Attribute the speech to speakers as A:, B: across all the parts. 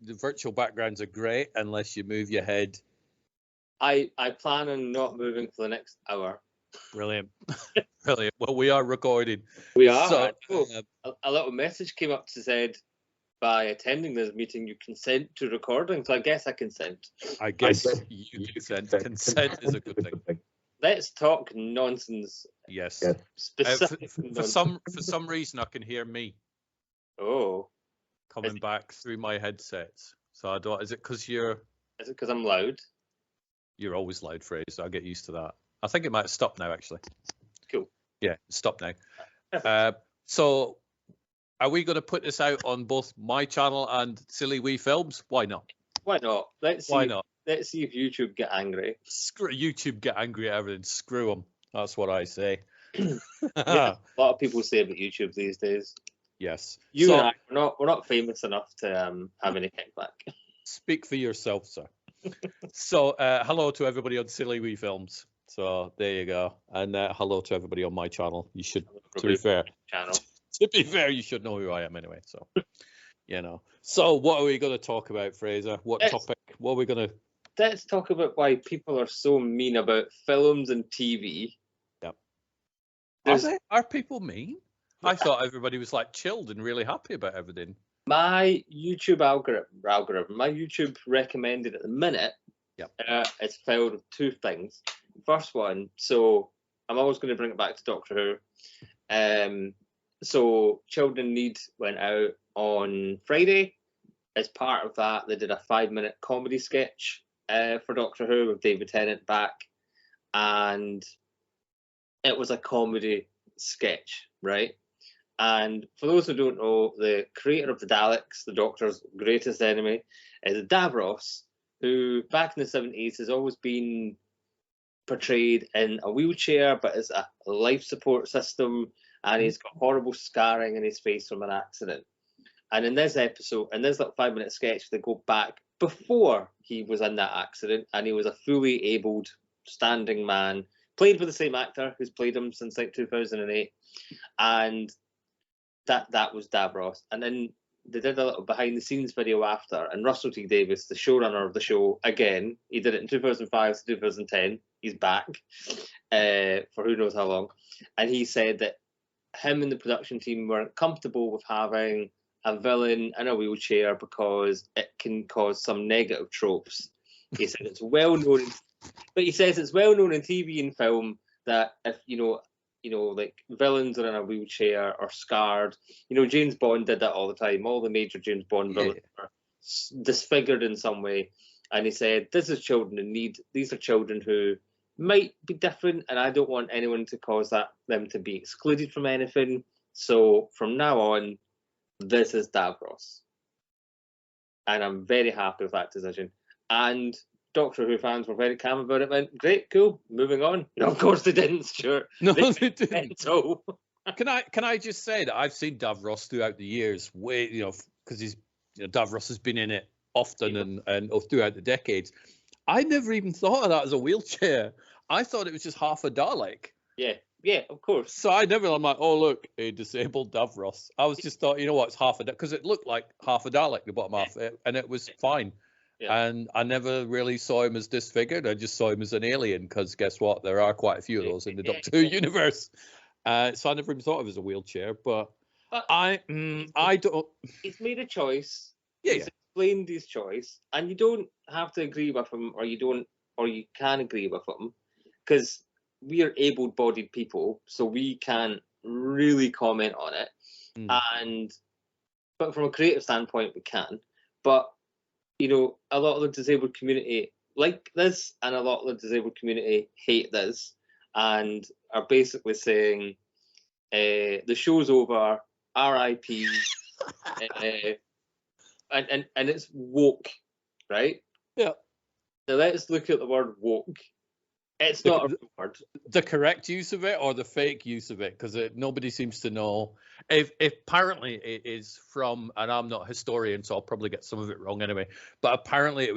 A: the virtual backgrounds are great unless you move your head.
B: I plan on not moving for the next hour.
A: Brilliant. Brilliant. Well, we are recording.
B: We are.
A: So,
B: a little message came up to said, by attending this meeting, you consent to recording. So I guess I consent.
A: I guess you consent. Consent is a good thing.
B: Let's talk nonsense.
A: Yes.
B: Specific
A: For some reason, I can hear me.
B: Oh.
A: Coming back through my headsets. So I don't. Is it because you're?
B: Is it because I'm loud?
A: You're always loud, Fraser. I'll get used to that. I think it might have stopped now, actually.
B: Cool.
A: Yeah, stop now. So, are we going to put this out on both my channel and Silly Wee Films? Why not?
B: Why not?
A: Why not?
B: Let's see if YouTube get angry.
A: Screw YouTube, get angry at everything. Screw them. That's what I say.
B: Yeah, a lot of people say about YouTube these days.
A: Yes.
B: You and I, we're not famous enough to have any kickback. Speak
A: for yourself, sir. So, hello to everybody on Silly Wee Films. So there you go, and hello to everybody on my channel. You should, to be fair, you should know who I am anyway. So, you know. So, what are we going to talk about, Fraser? What topic? What are we going to?
B: Let's talk about why people are so mean about films and TV.
A: Yep. Are people mean? I thought everybody was like chilled and really happy about everything.
B: My YouTube algorithm, my YouTube recommended at the minute, it's filled with two things. First one, so I'm always going to bring it back to Doctor Who. So Children in Need went out on Friday. As part of that, they did a 5-minute comedy sketch for Doctor Who with David Tennant back, and it was a comedy sketch, right? And for those who don't know, the creator of the Daleks, the Doctor's greatest enemy, is Davros, who back in the 70s has always been portrayed in a wheelchair, but as a life support system, and he's got horrible scarring in his face from an accident. And in this episode, in this little 5-minute sketch, they go back before he was in that accident, and he was a fully abled standing man, played by the same actor who's played him since like 2008, and that was Davros. And then they did a little behind the scenes video after, and Russell T Davies, the showrunner of the show, again, he did it in 2005 to 2010. He's back for who knows how long, and he said that him and the production team weren't comfortable with having a villain in a wheelchair because it can cause some negative tropes. He said it's well known, but he says it's well known in TV and film that if like villains are in a wheelchair or scarred. James Bond did that all the time. All the major James Bond villains are disfigured in some way. And he said, this is Children in Need. These are children who might be different, and I don't want anyone to cause them to be excluded from anything. So from now on, this is Davros. And I'm very happy with that decision. And Doctor Who fans were very calm about it. Went, great, cool, moving on. No, of course they didn't, Stuart.
A: No, they didn't. Can I just say that I've seen Davros throughout the years, because he's Davros has been in it often and throughout the decades. I never even thought of that as a wheelchair. I thought it was just half a Dalek.
B: Yeah, of course.
A: So I'm like, oh look, a disabled Davros. I was just thought, it's half a Dalek, because it looked like half a Dalek, the bottom half, and it was fine. Yeah. And I never really saw him as disfigured. I just saw him as an alien, because guess what? There are quite a few of those in the Doctor Who universe. So I never even thought of it as a wheelchair. But I don't.
B: He's made a choice.
A: Yeah.
B: He's explained his choice, and you don't have to agree with him, or you can agree with him, because we are able-bodied people, so we can't really comment on it. But from a creative standpoint, we can. But a lot of the disabled community like this, and a lot of the disabled community hate this, and are basically saying the show's over, R.I.P. and it's woke, right?
A: Yeah.
B: So let's look at the word woke. It's not a word.
A: The correct use of it or the fake use of it, because nobody seems to know. If apparently it is from, and I'm not a historian, so I'll probably get some of it wrong anyway. But apparently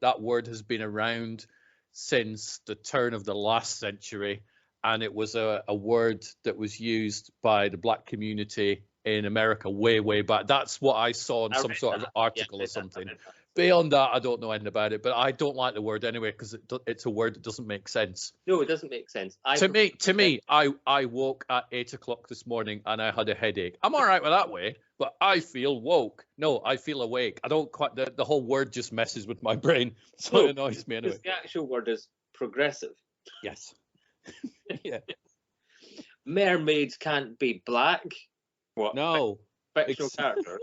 A: that word has been around since the turn of the last century, and it was a word that was used by the black community in America way back. That's what I saw in some sort of article or something. Beyond that, I don't know anything about it, but I don't like the word anyway because it's a word that doesn't make sense.
B: No, it doesn't make sense.
A: To me, I woke at 8 o'clock this morning and I had a headache. I'm all right with that way, but I feel woke. No, I feel awake. I don't quite. The whole word just messes with my brain, so it annoys me anyway.
B: The actual word is progressive.
A: Yes. Yeah.
B: Mermaids can't be black. What?
A: No.
B: Fictional characters.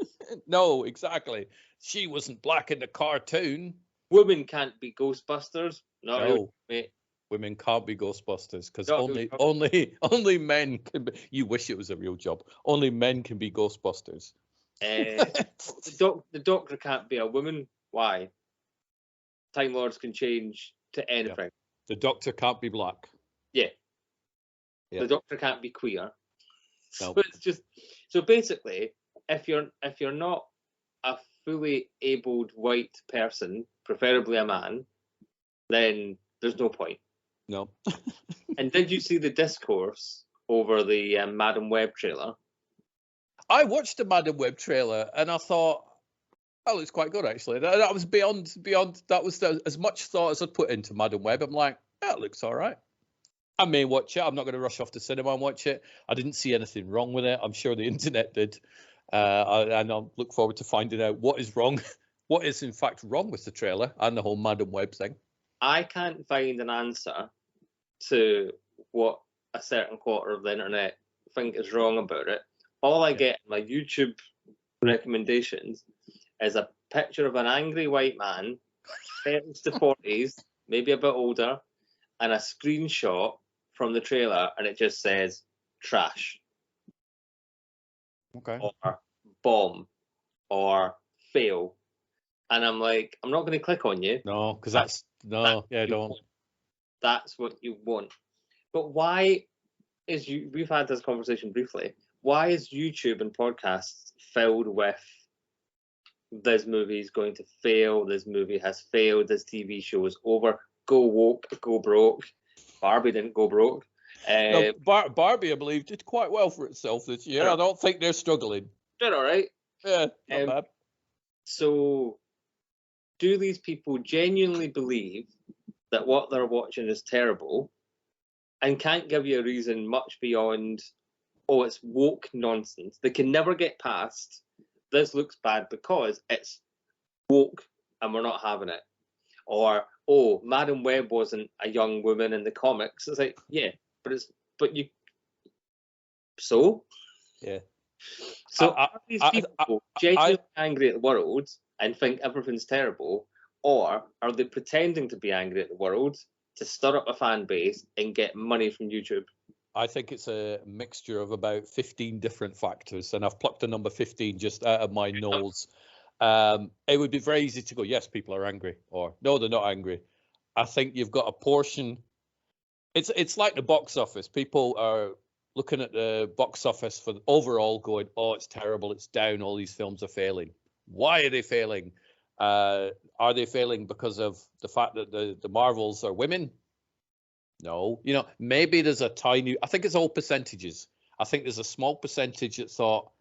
A: No, exactly. She wasn't black in the cartoon.
B: Women can't be Ghostbusters. No, really, mate.
A: Women can't be Ghostbusters because only men can be. You wish it was a real job. Only men can be Ghostbusters.
B: The Doctor can't be a woman. Why? Time Lords can change to anything. Yeah.
A: The Doctor can't be black.
B: Yeah. The Doctor can't be queer. No. So it's just basically, if you're not a fully abled white person, preferably a man, then there's no point.
A: No.
B: And did you see the discourse over the Madam Web trailer?
A: I watched the Madam Web trailer and I thought, oh, it's quite good actually. That was beyond. That was as much thought as I put into Madam Web. I'm like, that looks all right. I may watch it. I'm not going to rush off to cinema and watch it. I didn't see anything wrong with it. I'm sure the internet did. And I'll look forward to finding out what is wrong, what is in fact wrong with the trailer and the whole Madam Web thing.
B: I can't find an answer to what a certain quarter of the internet think is wrong about it. All I get in my YouTube recommendations is a picture of an angry white man, 30s to 40s, maybe a bit older, and a screenshot from the trailer, and it just says trash.
A: Okay.
B: Or bomb. Or fail. And I'm like, I'm not going to click on you.
A: No, because don't.
B: That's what you want. But why we've had this conversation briefly, why is YouTube and podcasts filled with this movie is going to fail, this movie has failed, this TV show is over, go woke, go broke. Barbie didn't go broke.
A: No, Barbie, I believe, did quite well for itself this year. I don't think they're struggling.
B: They're all right.
A: Yeah, not bad.
B: So, do these people genuinely believe that what they're watching is terrible and can't give you a reason much beyond, oh, it's woke nonsense? They can never get past, this looks bad because it's woke and we're not having it. Or, oh, Madam Web wasn't a young woman in the comics. It's like, yeah, so?
A: Yeah.
B: So are these people genuinely angry at the world and think everything's terrible, or are they pretending to be angry at the world to stir up a fan base and get money from YouTube?
A: I think it's a mixture of about 15 different factors, and I've plucked a number 15 just out of my nose. It would be very easy to go, yes, people are angry, or no, they're not angry. I think you've got a portion. It's like the box office. People are looking at the box office for the overall going, oh, it's terrible, it's down, all these films are failing. Why are they failing? Are they failing because of the fact that the Marvels are women? No. Maybe there's a tiny, I think it's all percentages. I think there's a small percentage that thought,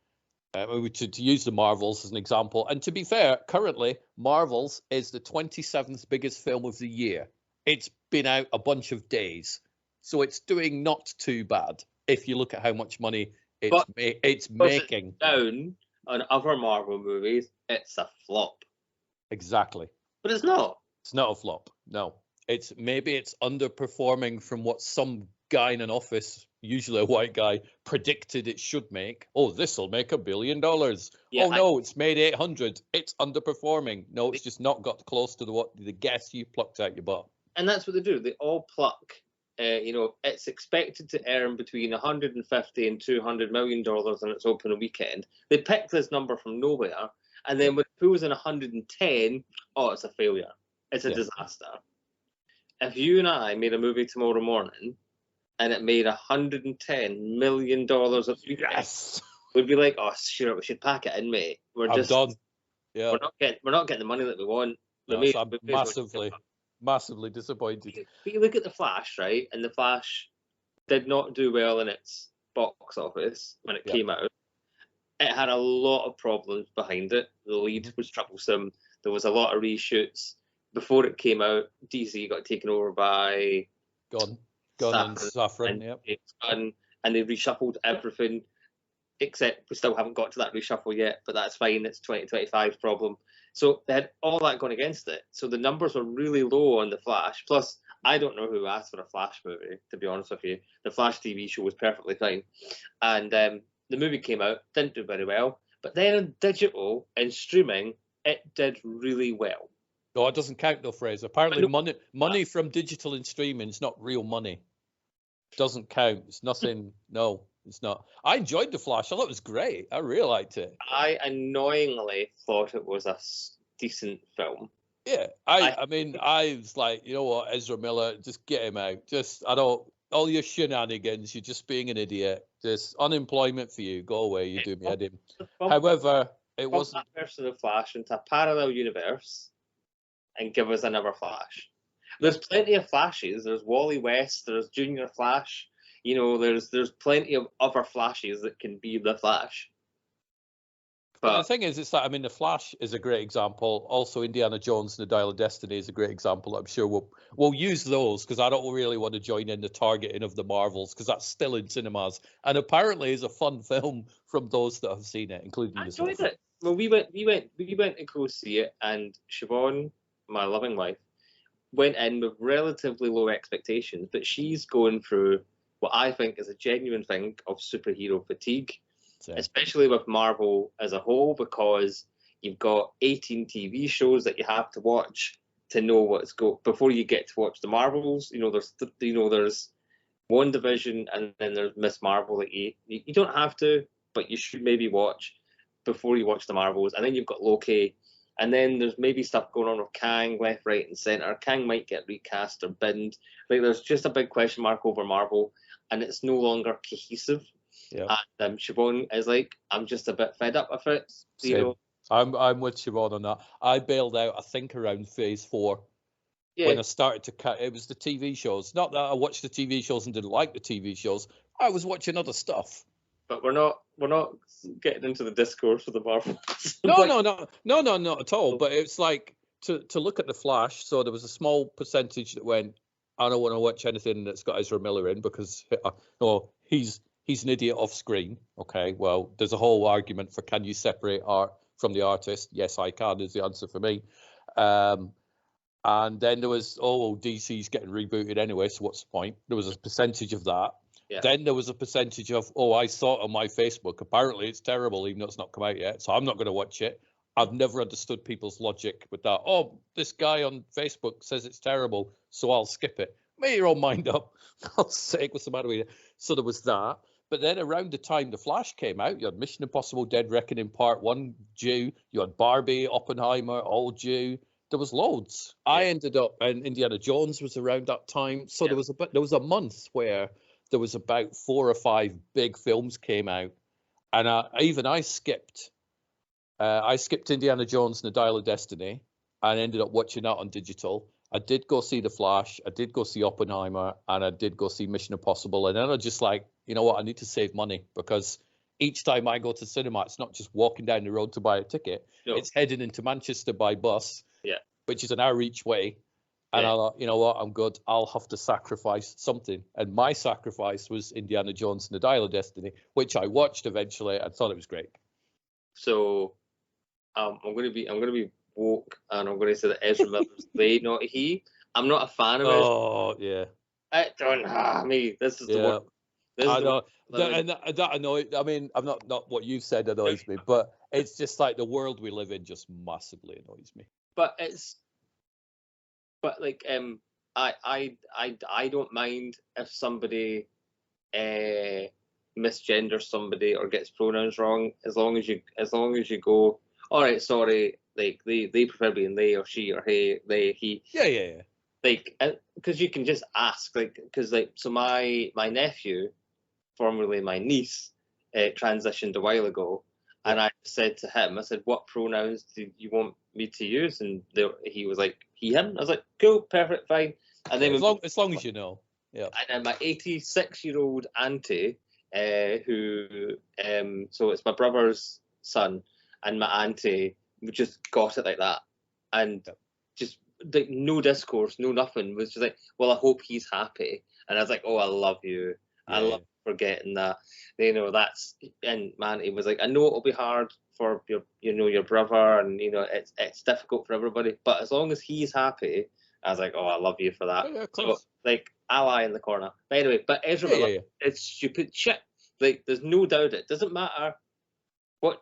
A: to use the Marvels as an example, and to be fair, currently, Marvels is the 27th biggest film of the year. It's been out a bunch of days, so it's doing not too bad if you look at how much money it's making.
B: Down on other Marvel movies, it's a flop.
A: Exactly.
B: But it's not.
A: It's not a flop. No. It's underperforming from what some guy in an office, usually a white guy, predicted it should make. Oh, this will make $1 billion. Yeah, no, it's made 800. It's underperforming. No, it's just not got close to the guess you plucked out your butt.
B: And that's what they do. They all pluck. It's expected to earn between 150 and $200 million on its opening weekend. They pick this number from nowhere, and then when it pulls in 110, oh, it's a failure. It's a disaster. If you and I made a movie tomorrow morning and it made $110 million at weekend,
A: yes,
B: we'd be like, oh, sure, we should pack it in, mate.
A: I'm done. Yeah,
B: we're not getting the money that we want.
A: No, I'm massively disappointed.
B: But you look at The Flash, right? And The Flash did not do well in its box office when it came out. it had a lot of problems behind it. The lead was troublesome. There was a lot of reshoots. Before it came out, DC got taken over by
A: Gunn and Safran,
B: and they reshuffled everything, except we still haven't got to that reshuffle yet, but that's fine. It's 2025 problem. So they had all that going against it. So the numbers were really low on The Flash. Plus, I don't know who asked for a Flash movie, to be honest with you. The Flash TV show was perfectly fine. And the movie came out, didn't do very well. But then on digital and streaming, it did really well.
A: No, it doesn't count though, Fraser. Apparently money from digital and streaming is not real money. It doesn't count. It's nothing. No, it's not. I enjoyed The Flash. I thought it was great. I really liked it.
B: I annoyingly thought it was a decent film.
A: Yeah, I mean, I was like, you know what, Ezra Miller, just get him out. All your shenanigans, you're just being an idiot. Just unemployment for you. Go away. You do me head in. However, it wasn't.
B: That person of Flash into a parallel universe and give us another Flash. There's plenty of Flashes. There's Wally West. There's Junior Flash. You know, there's plenty of other Flashes that can be the Flash.
A: But the thing is, it's like, I mean, The Flash is a great example. Also, Indiana Jones and the Dial of Destiny is a great example. I'm sure we'll use those because I don't really want to join in the targeting of the Marvels because that's still in cinemas and apparently is a fun film from those that have seen it, including
B: I enjoyed it. Well, we went to go see it, and Siobhan, my loving wife, went in with relatively low expectations, but she's going through what I think is a genuine thing of superhero fatigue. Especially with Marvel as a whole, because you've got 18 TV shows that you have to watch to know what's before you get to watch the Marvels. You know, there's WandaVision and then there's Miss Marvel that you don't have to, but you should maybe watch before you watch the Marvels. And then you've got Loki, and then there's maybe stuff going on with Kang left, right, and center. Kang might get recast or binned. Like there's just a big question mark over Marvel, and it's no longer cohesive.
A: Yeah.
B: And Siobhan is like, I'm just a bit fed up with it. You know?
A: I'm with Siobhan on that. I bailed out, I think, around phase 4 when I started to cut. It was the TV shows. Not that I watched the TV shows and didn't like the TV shows. I was watching other stuff.
B: But we're not getting into the discourse for the Marvel.
A: No, not at all. But it's like to look at the Flash. So there was a small percentage that went, I don't want to watch anything that's got Ezra Miller in because he's an idiot off screen. Okay, well, there's a whole argument for can you separate art from the artist? Yes, I can, is the answer for me. And then there was, DC's getting rebooted anyway, so what's the point? There was a percentage of that. Yeah. Then there was a percentage of, I saw it on my Facebook. Apparently it's terrible, even though it's not come out yet, so I'm not going to watch it. I've never understood people's logic with that. Oh, this guy on Facebook says it's terrible, so I'll skip it. Make your own mind up. God's sake, what's the matter with you? So there was that. But then around the time The Flash came out, you had Mission Impossible Dead Reckoning Part 1 due. You had Barbie, Oppenheimer, all due. There was loads. Yeah. I ended up, and Indiana Jones was around that time. So there was a month where there was about 4 or 5 big films came out. And I skipped. I skipped Indiana Jones and the Dial of Destiny and ended up watching that on digital. I did go see The Flash, I did go see Oppenheimer, and I did go see Mission Impossible. And then I was just like, you know what, I need to save money because each time I go to cinema, it's not just walking down the road to buy a ticket. No. It's heading into Manchester by bus, which is an hour each way. And I thought, you know what, I'm good. I'll have to sacrifice something. And my sacrifice was Indiana Jones and the Dial of Destiny, which I watched eventually and thought it was great.
B: So I'm going to be woke, and I'm going to say that Ezra Miller's they, not he. I'm not a fan of it.
A: Oh, yeah.
B: It don't me. This is the one.
A: I know. That annoys. I mean, I'm not what you've said annoys me, but it's just like the world we live in just massively annoys me.
B: But I don't mind if somebody misgenders somebody or gets pronouns wrong, as long as you go, all right, sorry. Like they prefer being they or she or he, they, he.
A: Yeah.
B: Like, because you can just ask, so my nephew, formerly my niece, transitioned a while ago, and I said to him, I said, what pronouns do you want me to use? And he was like, he, him. I was like, cool, perfect, fine. And then
A: as long as you know. Yeah.
B: And then my 86-year-old auntie so it's my brother's son and my auntie. We just got it like that, and just like no discourse, no nothing. It was just like, well, I hope he's happy, and I was like, oh, I love you. I love forgetting that. You know, that's, and man, it was like, I know it'll be hard for your brother, and it's difficult for everybody, but as long as he's happy, I was like, oh, I love you for that. So like, ally in the corner. But anyway, but Ezra Miller, it's stupid shit. Like, there's no doubt it doesn't matter what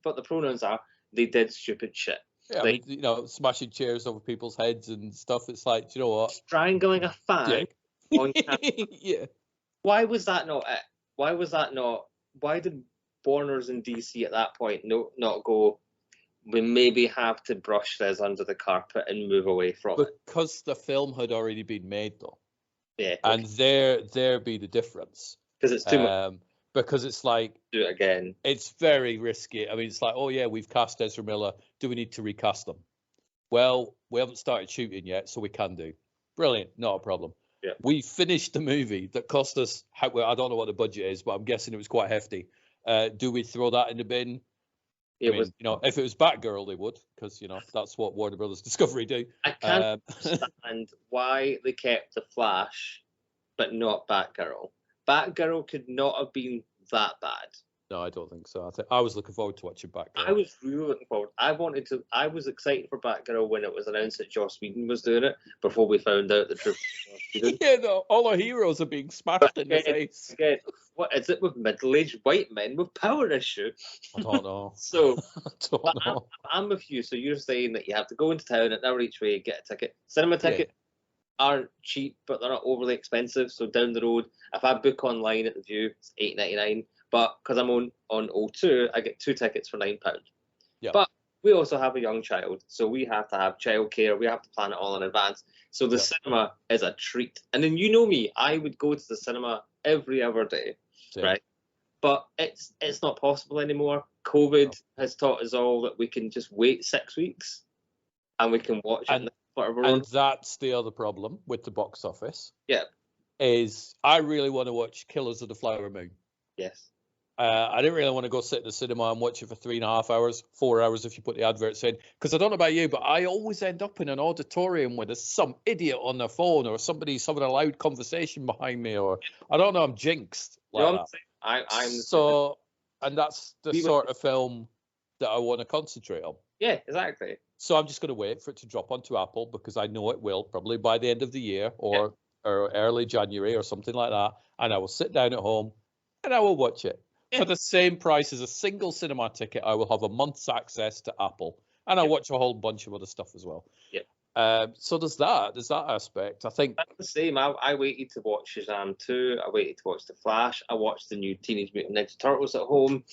B: the pronouns are. They did stupid shit.
A: Yeah, like, I mean, smashing chairs over people's heads and stuff. It's like, do you know what?
B: Strangling a fan on camera.
A: Yeah.
B: Why was that not it? Why was that not? Why did Warner's in DC at that point not go, we maybe have to brush this under the carpet and move away from it?
A: Because the film had already been made, though.
B: Yeah. Okay.
A: And there be the difference.
B: Because it's too much.
A: Because it's like,
B: do it again.
A: It's very risky. I mean, it's like, oh yeah, we've cast Ezra Miller. Do we need to recast them? Well, we haven't started shooting yet, so we can do. Brilliant, not a problem.
B: Yeah.
A: We finished the movie that cost us, I don't know what the budget is, but I'm guessing it was quite hefty. Do we throw that in the bin? If it was Batgirl, they would, because that's what Warner Brothers Discovery do.
B: I can't understand why they kept the Flash, but not Batgirl. Batgirl could not have been that bad.
A: No, I don't think so. I was looking forward to watching Batgirl.
B: I was really looking forward. I was excited for Batgirl when it was announced that Joss Whedon was doing it, before we found out the truth.
A: Yeah, no, all our heroes are being smashed in the face.
B: Again, what is it with middle-aged white men with power issue?
A: I don't know.
B: So
A: I don't know.
B: I'm with you. So you're saying that you have to go into town an hour each way, get a ticket. Cinema ticket aren't cheap, but they're not overly expensive. So down the road, if I book online at the View, it's $8.99. But because I'm on O2, I get 2 tickets for £9.
A: Yeah.
B: But we also have a young child, so we have to have childcare. We have to plan it all in advance. So the cinema is a treat. And then me, I would go to the cinema every other day, right? But it's not possible anymore. COVID has taught us all that we can just wait 6 weeks and we can watch it.
A: And that's the other problem with the box office.
B: Yeah.
A: Is I really want to watch Killers of the Flower Moon.
B: Yes.
A: I didn't really want to go sit in the cinema and watch it for 3.5 hours, 4 hours if you put the adverts in. Because I don't know about you, but I always end up in an auditorium where there's some idiot on their phone or somebody's having a loud conversation behind me, or I don't know, I'm jinxed. Like that. And that's the sort of film that I want to concentrate on.
B: Yeah, exactly.
A: So I'm just going to wait for it to drop onto Apple, because I know it will probably by the end of the year or early January or something like that. And I will sit down at home and I will watch it. For the same price as a single cinema ticket, I will have a month's access to Apple, and I'll watch a whole bunch of other stuff as well.
B: Yeah.
A: So there's that aspect. I think
B: that's the same. I waited to watch Shazam 2. I waited to watch The Flash. I watched the new Teenage Mutant Ninja Turtles at home.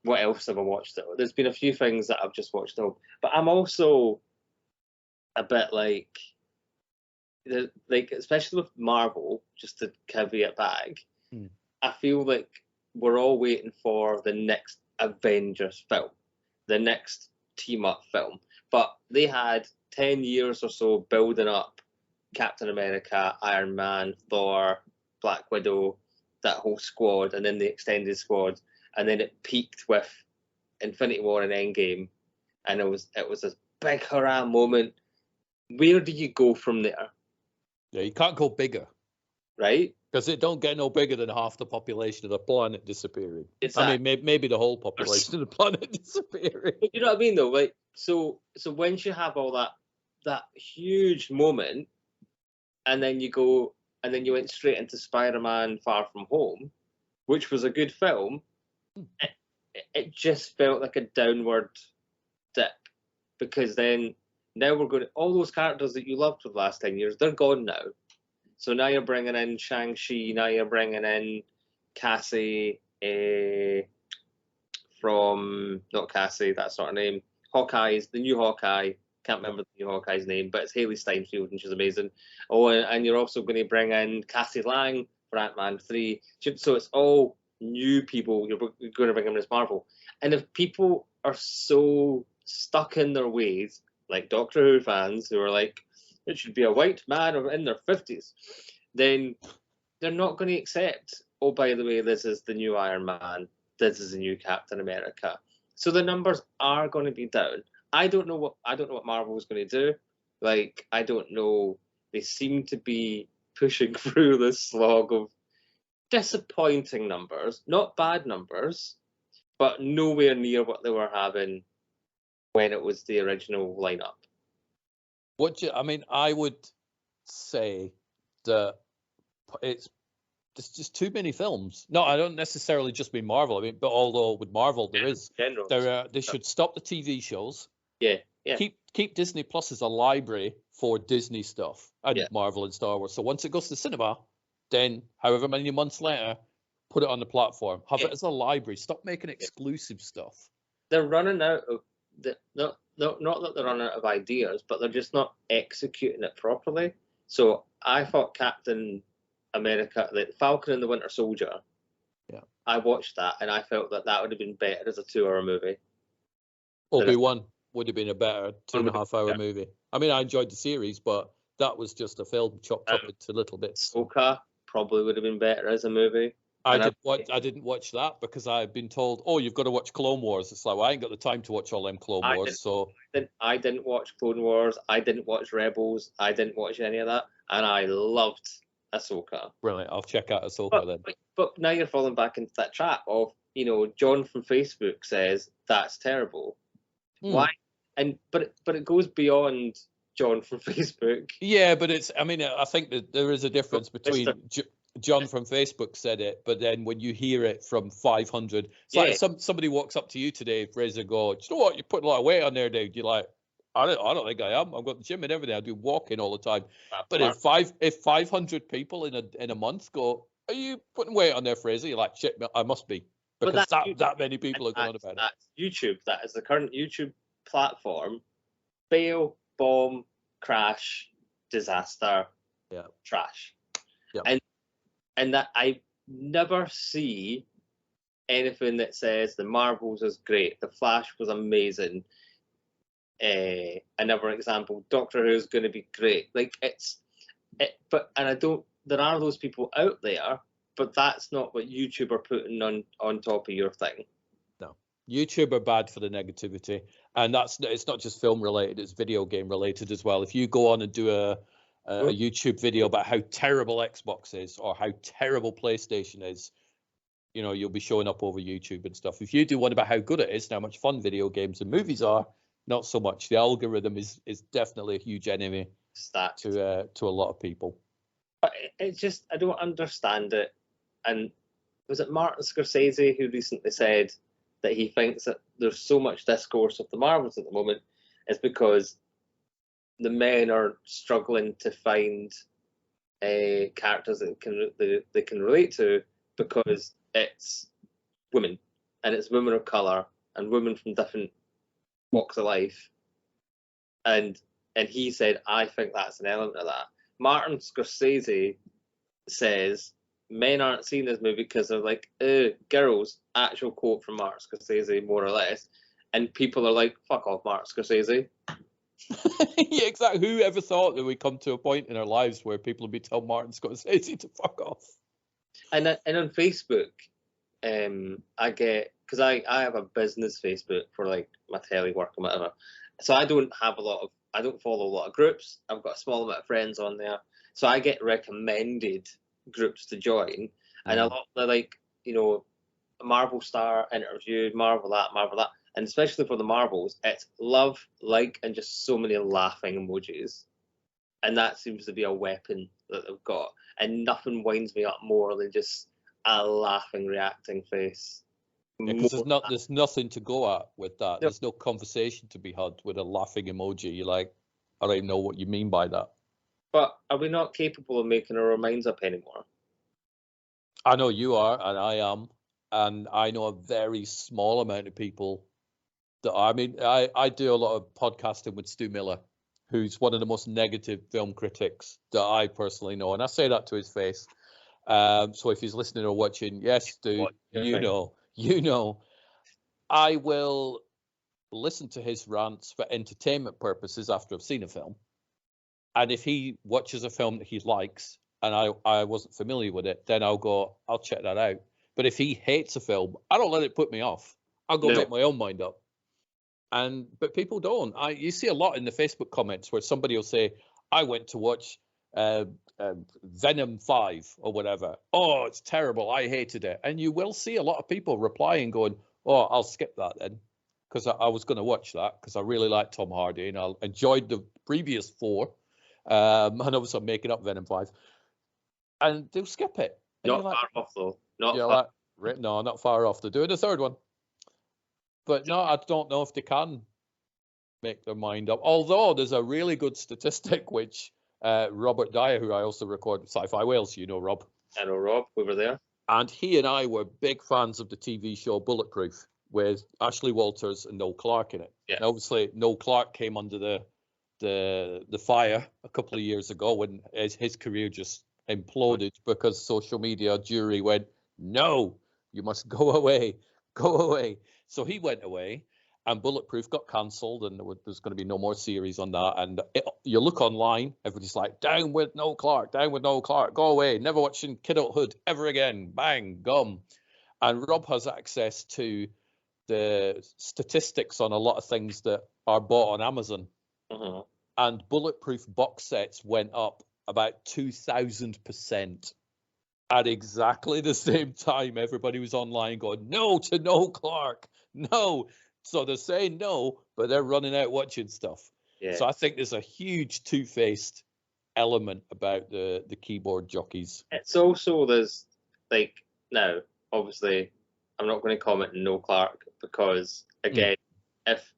B: What else have I watched? There's been a few things that I've just watched at home, but I'm also a bit like, especially with Marvel, just to caveat back, I feel like we're all waiting for the next Avengers film, the next team-up film. But they had 10 years or so building up Captain America, Iron Man, Thor, Black Widow, that whole squad, and then the extended squad. And then it peaked with Infinity War and Endgame. And it was this big hurrah moment. Where do you go from there?
A: Yeah, you can't go bigger.
B: Right?
A: Because it don't get no bigger than half the population of the planet disappearing.
B: Exactly.
A: I mean, maybe the whole population of the planet disappearing.
B: But you know what I mean, though? Like, so once you have all that huge moment, and then you went straight into Spider-Man: Far From Home, which was a good film, it just felt like a downward dip, because now we're going to, all those characters that you loved for the last 10 years, they're gone now. So now you're bringing in Shang-Chi, now you're bringing in Cassie from, not Cassie, that's not her name, Hawkeye's, the new Hawkeye, can't remember the new Hawkeye's name, but it's Haley Steinfeld and she's amazing. Oh, and you're also going to bring in Cassie Lang for Ant-Man 3. So it's all new people you're going to bring in as Marvel. And if people are so stuck in their ways, like Doctor Who fans who are like, it should be a white man in their 50s, then they're not going to accept oh, by the way, this is the new Iron Man, this is the new Captain America. So the numbers are going to be down. I don't know what Marvel is going to do. Like, I don't know. They seem to be pushing through this slog of disappointing numbers, not bad numbers, but nowhere near what they were having when it was the original lineup.
A: I would say that it's just too many films. No, I don't necessarily just mean Marvel. I mean, but although with Marvel they should stop the TV shows.
B: Yeah.
A: Keep Disney Plus as a library for Disney stuff and Marvel and Star Wars. So once it goes to cinema, then however many months later, put it on the platform. Have it as a library. Stop making exclusive stuff.
B: They're running out of not that they're running out of ideas, but they're just not executing it properly. So I thought Captain America, the Falcon and the Winter Soldier.
A: Yeah.
B: I watched that and I felt that would have been better as a 2-hour movie.
A: Obi-Wan would have been a better 2.5-hour movie. I mean, I enjoyed the series, but that was just a film chopped up into little bits.
B: Ahsoka probably would have been better as a movie.
A: I didn't watch that because I've been told, oh, you've got to watch Clone Wars. It's like, well, I ain't got the time to watch all them Clone Wars. So
B: I didn't watch Clone Wars. I didn't watch Rebels. I didn't watch any of that, and I loved Ahsoka.
A: Brilliant. I'll check out Ahsoka then.
B: But now you're falling back into that trap of, John from Facebook says that's terrible. Why? But it goes beyond John from Facebook.
A: Yeah, but I think that there is a difference between John from Facebook said it, but then when you hear it from 500, it's like somebody walks up to you today, Fraser, go, do you know what? You're putting a lot of weight on there, dude. You're like, I don't think I am. I've got the gym and everything. I do walking all the time. But if 500 people in a month go, are you putting weight on there, Fraser? You're like, shit, I must be, because that many people are going about it.
B: That's YouTube. That is the current YouTube platform. Fail, bomb, crash, disaster, trash.
A: Yeah.
B: And that I never see anything that says the Marvels is great, the Flash was amazing. Another example, Doctor Who is going to be great. Like there are those people out there, but that's not what YouTube are putting on top of your thing.
A: No, YouTube are bad for the negativity, and it's not just film related; it's video game related as well. If you go on and do a YouTube video about how terrible Xbox is or how terrible PlayStation is, you'll be showing up over YouTube and stuff. If you do one about how good it is and how much fun video games and movies are, not so much. The algorithm is definitely a huge enemy to a lot of people.
B: But it's just, I don't understand it. And was it Martin Scorsese who recently said that he thinks that there's so much discourse of the Marvels at the moment is because the men are struggling to find characters that they can relate to, because it's women, and it's women of colour and women from different walks of life. And he said, I think that's an element of that. Martin Scorsese says men aren't seeing this movie because they're like, girls, actual quote from Martin Scorsese, more or less. And people are like, fuck off, Martin Scorsese.
A: Yeah, exactly. Who ever thought that we'd come to a point in our lives where people would be telling Martin Scorsese to fuck off? And
B: on Facebook, I get, because I have a business Facebook for like my tele work and whatever. So I don't follow a lot of groups. I've got a small amount of friends on there. So I get recommended groups to join. And a lot of like, Marvel star interviewed, Marvel that. And especially for the Marvels, it's love, like, and just so many laughing emojis. And that seems to be a weapon that they've got. And nothing winds me up more than just a laughing, reacting face.
A: Because there's nothing to go at with that. There's no conversation to be had with a laughing emoji. You're like, I don't even know what you mean by that.
B: But are we not capable of making our minds up anymore?
A: I know you are, and I am. And I know a very small amount of people that, I do a lot of podcasting with Stu Miller, who's one of the most negative film critics that I personally know. And I say that to his face. So if he's listening or watching, yes, Stu, you know, I will listen to his rants for entertainment purposes after I've seen a film. And if he watches a film that he likes and I wasn't familiar with it, then I'll check that out. But if he hates a film, I don't let it put me off. I'll go make my own mind up. But people don't. You see a lot in the Facebook comments where somebody will say, I went to watch Venom 5 or whatever. Oh, it's terrible. I hated it. And you will see a lot of people replying going, oh, I'll skip that then. Because I was going to watch that because I really liked Tom Hardy and I enjoyed the previous 4. And obviously I'm making up Venom 5. And they'll skip it. And
B: not far off, though. Not
A: far off. They're doing the 3rd one. But no, I don't know if they can make their mind up. Although there's a really good statistic, which Robert Dyer, who I also record with Sci-Fi Wales, you know Rob.
B: I know Rob, we were there.
A: And he and I were big fans of the TV show Bulletproof with Ashley Walters and Noel Clarke in it.
B: Yeah.
A: And obviously, Noel Clarke came under the fire a couple of years ago when his career just imploded because social media jury went, no, you must go away. So he went away, and Bulletproof got cancelled, and there's going to be no more series on that. And you look online, everybody's like, down with Noel Clarke, go away, never watching Kidulthood ever again, bang, gum. And Rob has access to the statistics on a lot of things that are bought on Amazon.
B: Mm-hmm.
A: And Bulletproof box sets went up about 2,000%. At exactly the same time, everybody was online going, no to Noel Clarke, no. So they're saying no, but they're running out watching stuff. Yeah. So I think there's a huge two-faced element about the keyboard jockeys.
B: It's also, there's like, now, obviously, I'm not going to comment on Noel Clarke because, again, if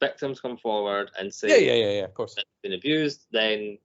B: victims come forward and say
A: of course,
B: they've been abused, then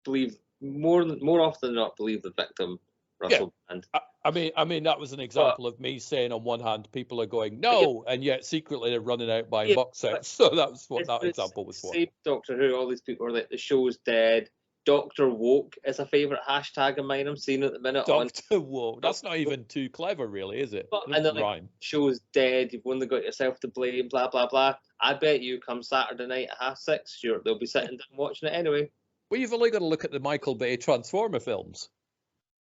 B: believe more often than not, believe the victim. Russell Brand.
A: I mean that was an example of me saying on one hand people are going no, and yet secretly they're running out buying box sets. So that was what that example was for.
B: Same Doctor Who, all these people are like, the show's dead. Dr. Woke is a favourite hashtag of mine. I'm seeing at the minute.
A: Dr. Woke. That's not even too clever, really, is it?
B: And then like, show's dead. You've only got yourself to blame. Blah blah blah. I bet you come Saturday night at 6:30, sure they'll be sitting down watching it anyway.
A: Well, you've only got to look at the Michael Bay Transformer films.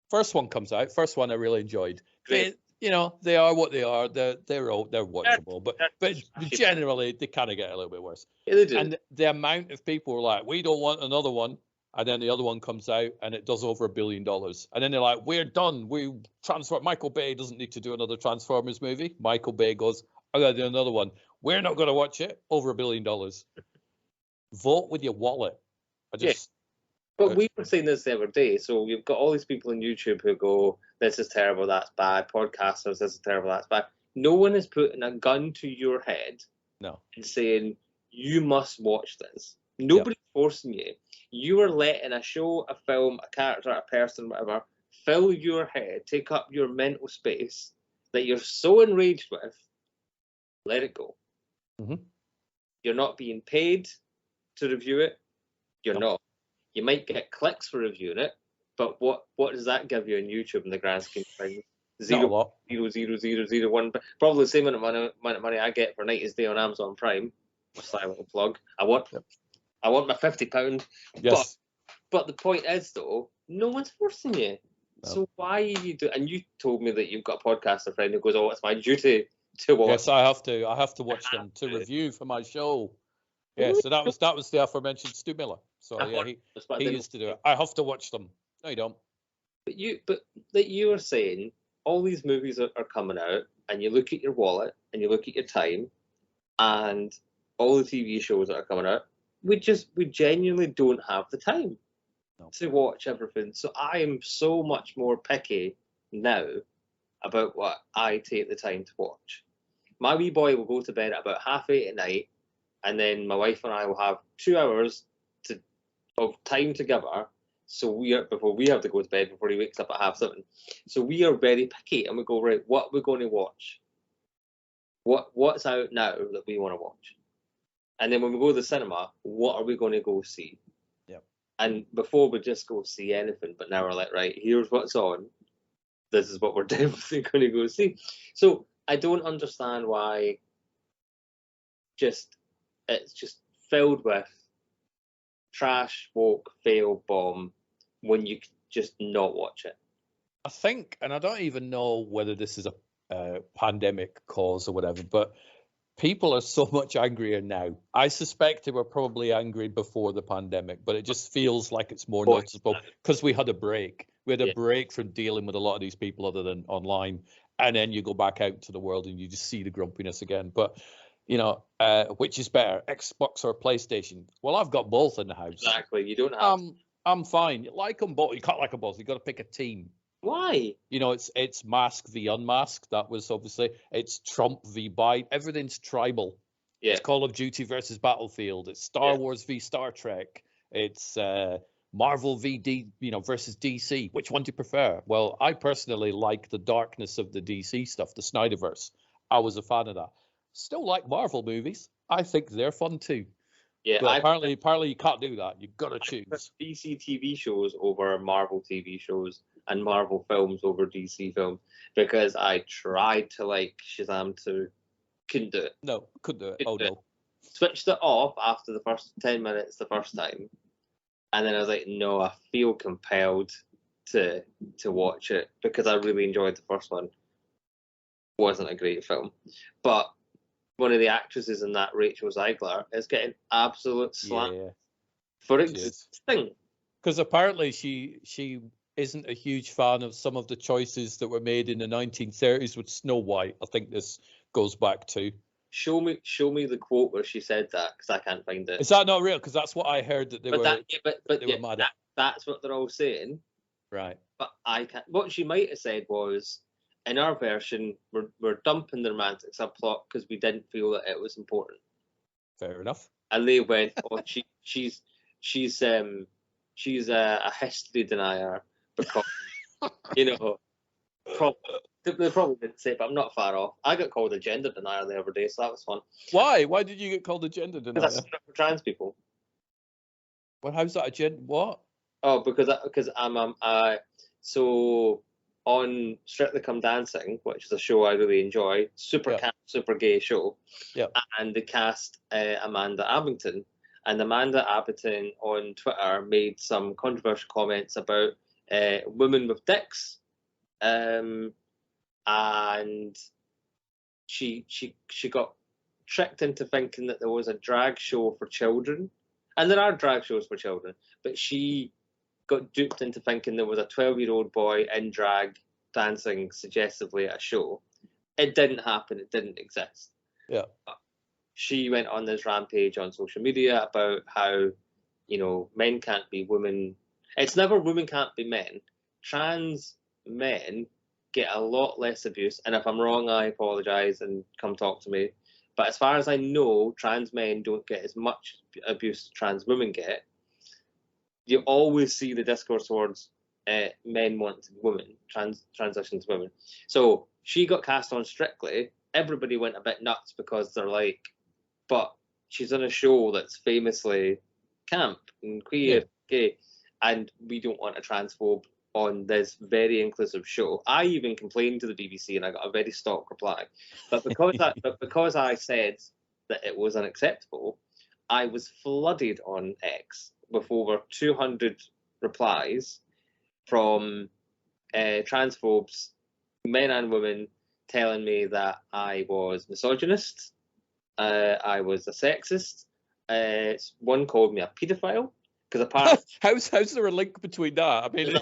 A: First one comes out. First one I really enjoyed. They are what they are. They're watchable, but generally they kind of get a little bit worse.
B: Yeah, they do.
A: And the amount of people are like, we don't want another one, and then the other one comes out and it does over $1 billion, and then they're like, we're done. Michael Bay doesn't need to do another Transformers movie. Michael Bay goes, I gotta do another one. We're not gonna watch it. Over $1 billion. Vote with your wallet.
B: But we were saying this the other day, so you've got all these people on YouTube who go, this is terrible, that's bad. Podcasters, this is terrible, that's bad. No one is putting a gun to your head and saying, you must watch this. Nobody's forcing you. You are letting a show, a film, a character, a person, whatever, fill your head, take up your mental space that you're so enraged with. Let it go.
A: Mm-hmm.
B: You're not being paid to review it. You're not. You might get clicks for reviewing it, but what does that give you on YouTube in the grand scheme of things? 0.00001. Probably the same amount of money I get for 90's Day on Amazon Prime. Slight little plug. I want my £50.
A: Yes.
B: But the point is, though, no one's forcing you. No. So why are you doing? And you told me that you've got a podcaster friend who goes, "Oh, it's my duty to watch."
A: Yes, I have to watch them to review for my show. Yeah, so that was the aforementioned Stu Miller. So yeah, he used to do it. I have to watch them. No, you don't.
B: But that you were saying, all these movies are coming out, and you look at your wallet and you look at your time, and all the TV shows that are coming out, we genuinely don't have the time to watch everything. So I am so much more picky now about what I take the time to watch. My wee boy will go to bed at about 8:30 at night, and then my wife and I will have 2 hours of time together. So before we have to go to bed, before he wakes up at 7:30. So we are very picky, and we go, right, what we're going to watch? What's out now that we want to watch? And then when we go to the cinema, what are we going to go see?
A: Yep.
B: And before we just go see anything, but now we're like, right, here's what's on. This is what we're definitely going to go see. So I don't understand why it's just filled with trash, woke, fail, bomb, when just not watch it.
A: I think, and I don't even know whether this is a pandemic cause or whatever, but people are so much angrier now. I suspect they were probably angry before the pandemic, but it just feels like it's more noticeable because we had a break. We had a break from dealing with a lot of these people other than online. And then you go back out to the world and you just see the grumpiness again. But, you know, which is better, Xbox or PlayStation? Well, I've got both in the house.
B: Exactly. You don't have.
A: I'm fine. You like them both. You can't like them both. You've got to pick a team.
B: Why?
A: You know, it's Mask v Unmasked. That was obviously, it's Trump v Biden. Everything's tribal. Yeah. It's Call of Duty versus Battlefield. It's Star Wars v Star Trek. It's Marvel versus DC. Which one do you prefer? Well, I personally like the darkness of the DC stuff, the Snyderverse. I was a fan of that. Still like Marvel movies. I think they're fun too. Yeah, but apparently you can't do that. You've got to choose.
B: DC TV shows over Marvel TV shows and Marvel films over DC films because I tried to like Shazam 2. Couldn't do it.
A: No, couldn't do it. No.
B: Switched it off after the first 10 minutes the first time. And then I was like, no, I feel compelled to watch it because I really enjoyed the first one. Wasn't a great film. But one of the actresses in that, Rachel Zegler, is getting absolute slack for existing.
A: Because apparently she isn't a huge fan of some of the choices that were made in the 1930s with Snow White. I think this goes back to.
B: Show me the quote where she said that, because I can't find it.
A: Is that not real? Because that's what I heard that they were. They were mad at.
B: That's what they're all saying.
A: Right.
B: But I can't. What she might have said was, in our version, we're dumping the romantic subplot because we didn't feel that it was important.
A: Fair enough.
B: And they went, oh, she's a history denier because they probably didn't say it, but I'm not far off. I got called a gender denier the other day, so that was fun.
A: Why? Why did you get called a gender denier?
B: Because I stood up for trans people.
A: Well, how's that a gender? What?
B: Oh, because I'm so on Strictly Come Dancing, which is a show I really enjoy, super gay show.
A: Yeah.
B: And they cast Amanda Abington, and Amanda Abington on Twitter made some controversial comments about women with dicks, and she got tricked into thinking that there was a drag show for children, and there are drag shows for children, but she got duped into thinking there was a 12-year-old boy in drag dancing suggestively at a show. It didn't happen. It didn't exist.
A: Yeah.
B: She went on this rampage on social media about how, men can't be women. It's never women can't be men. Trans men get a lot less abuse. And if I'm wrong, I apologize and come talk to me. But as far as I know, trans men don't get as much abuse as trans women get. You always see the discourse towards men want to be women, transition to women. So she got cast on Strictly. Everybody went a bit nuts because they're like, but she's on a show that's famously camp and queer, gay, and we don't want a transphobe on this very inclusive show. I even complained to the BBC and I got a very stock reply. But because I said that it was unacceptable, I was flooded on X with over 200 replies from transphobes, men and women, telling me that I was misogynist, I was a sexist. One called me a paedophile because apparently
A: how's there a link between that? I mean,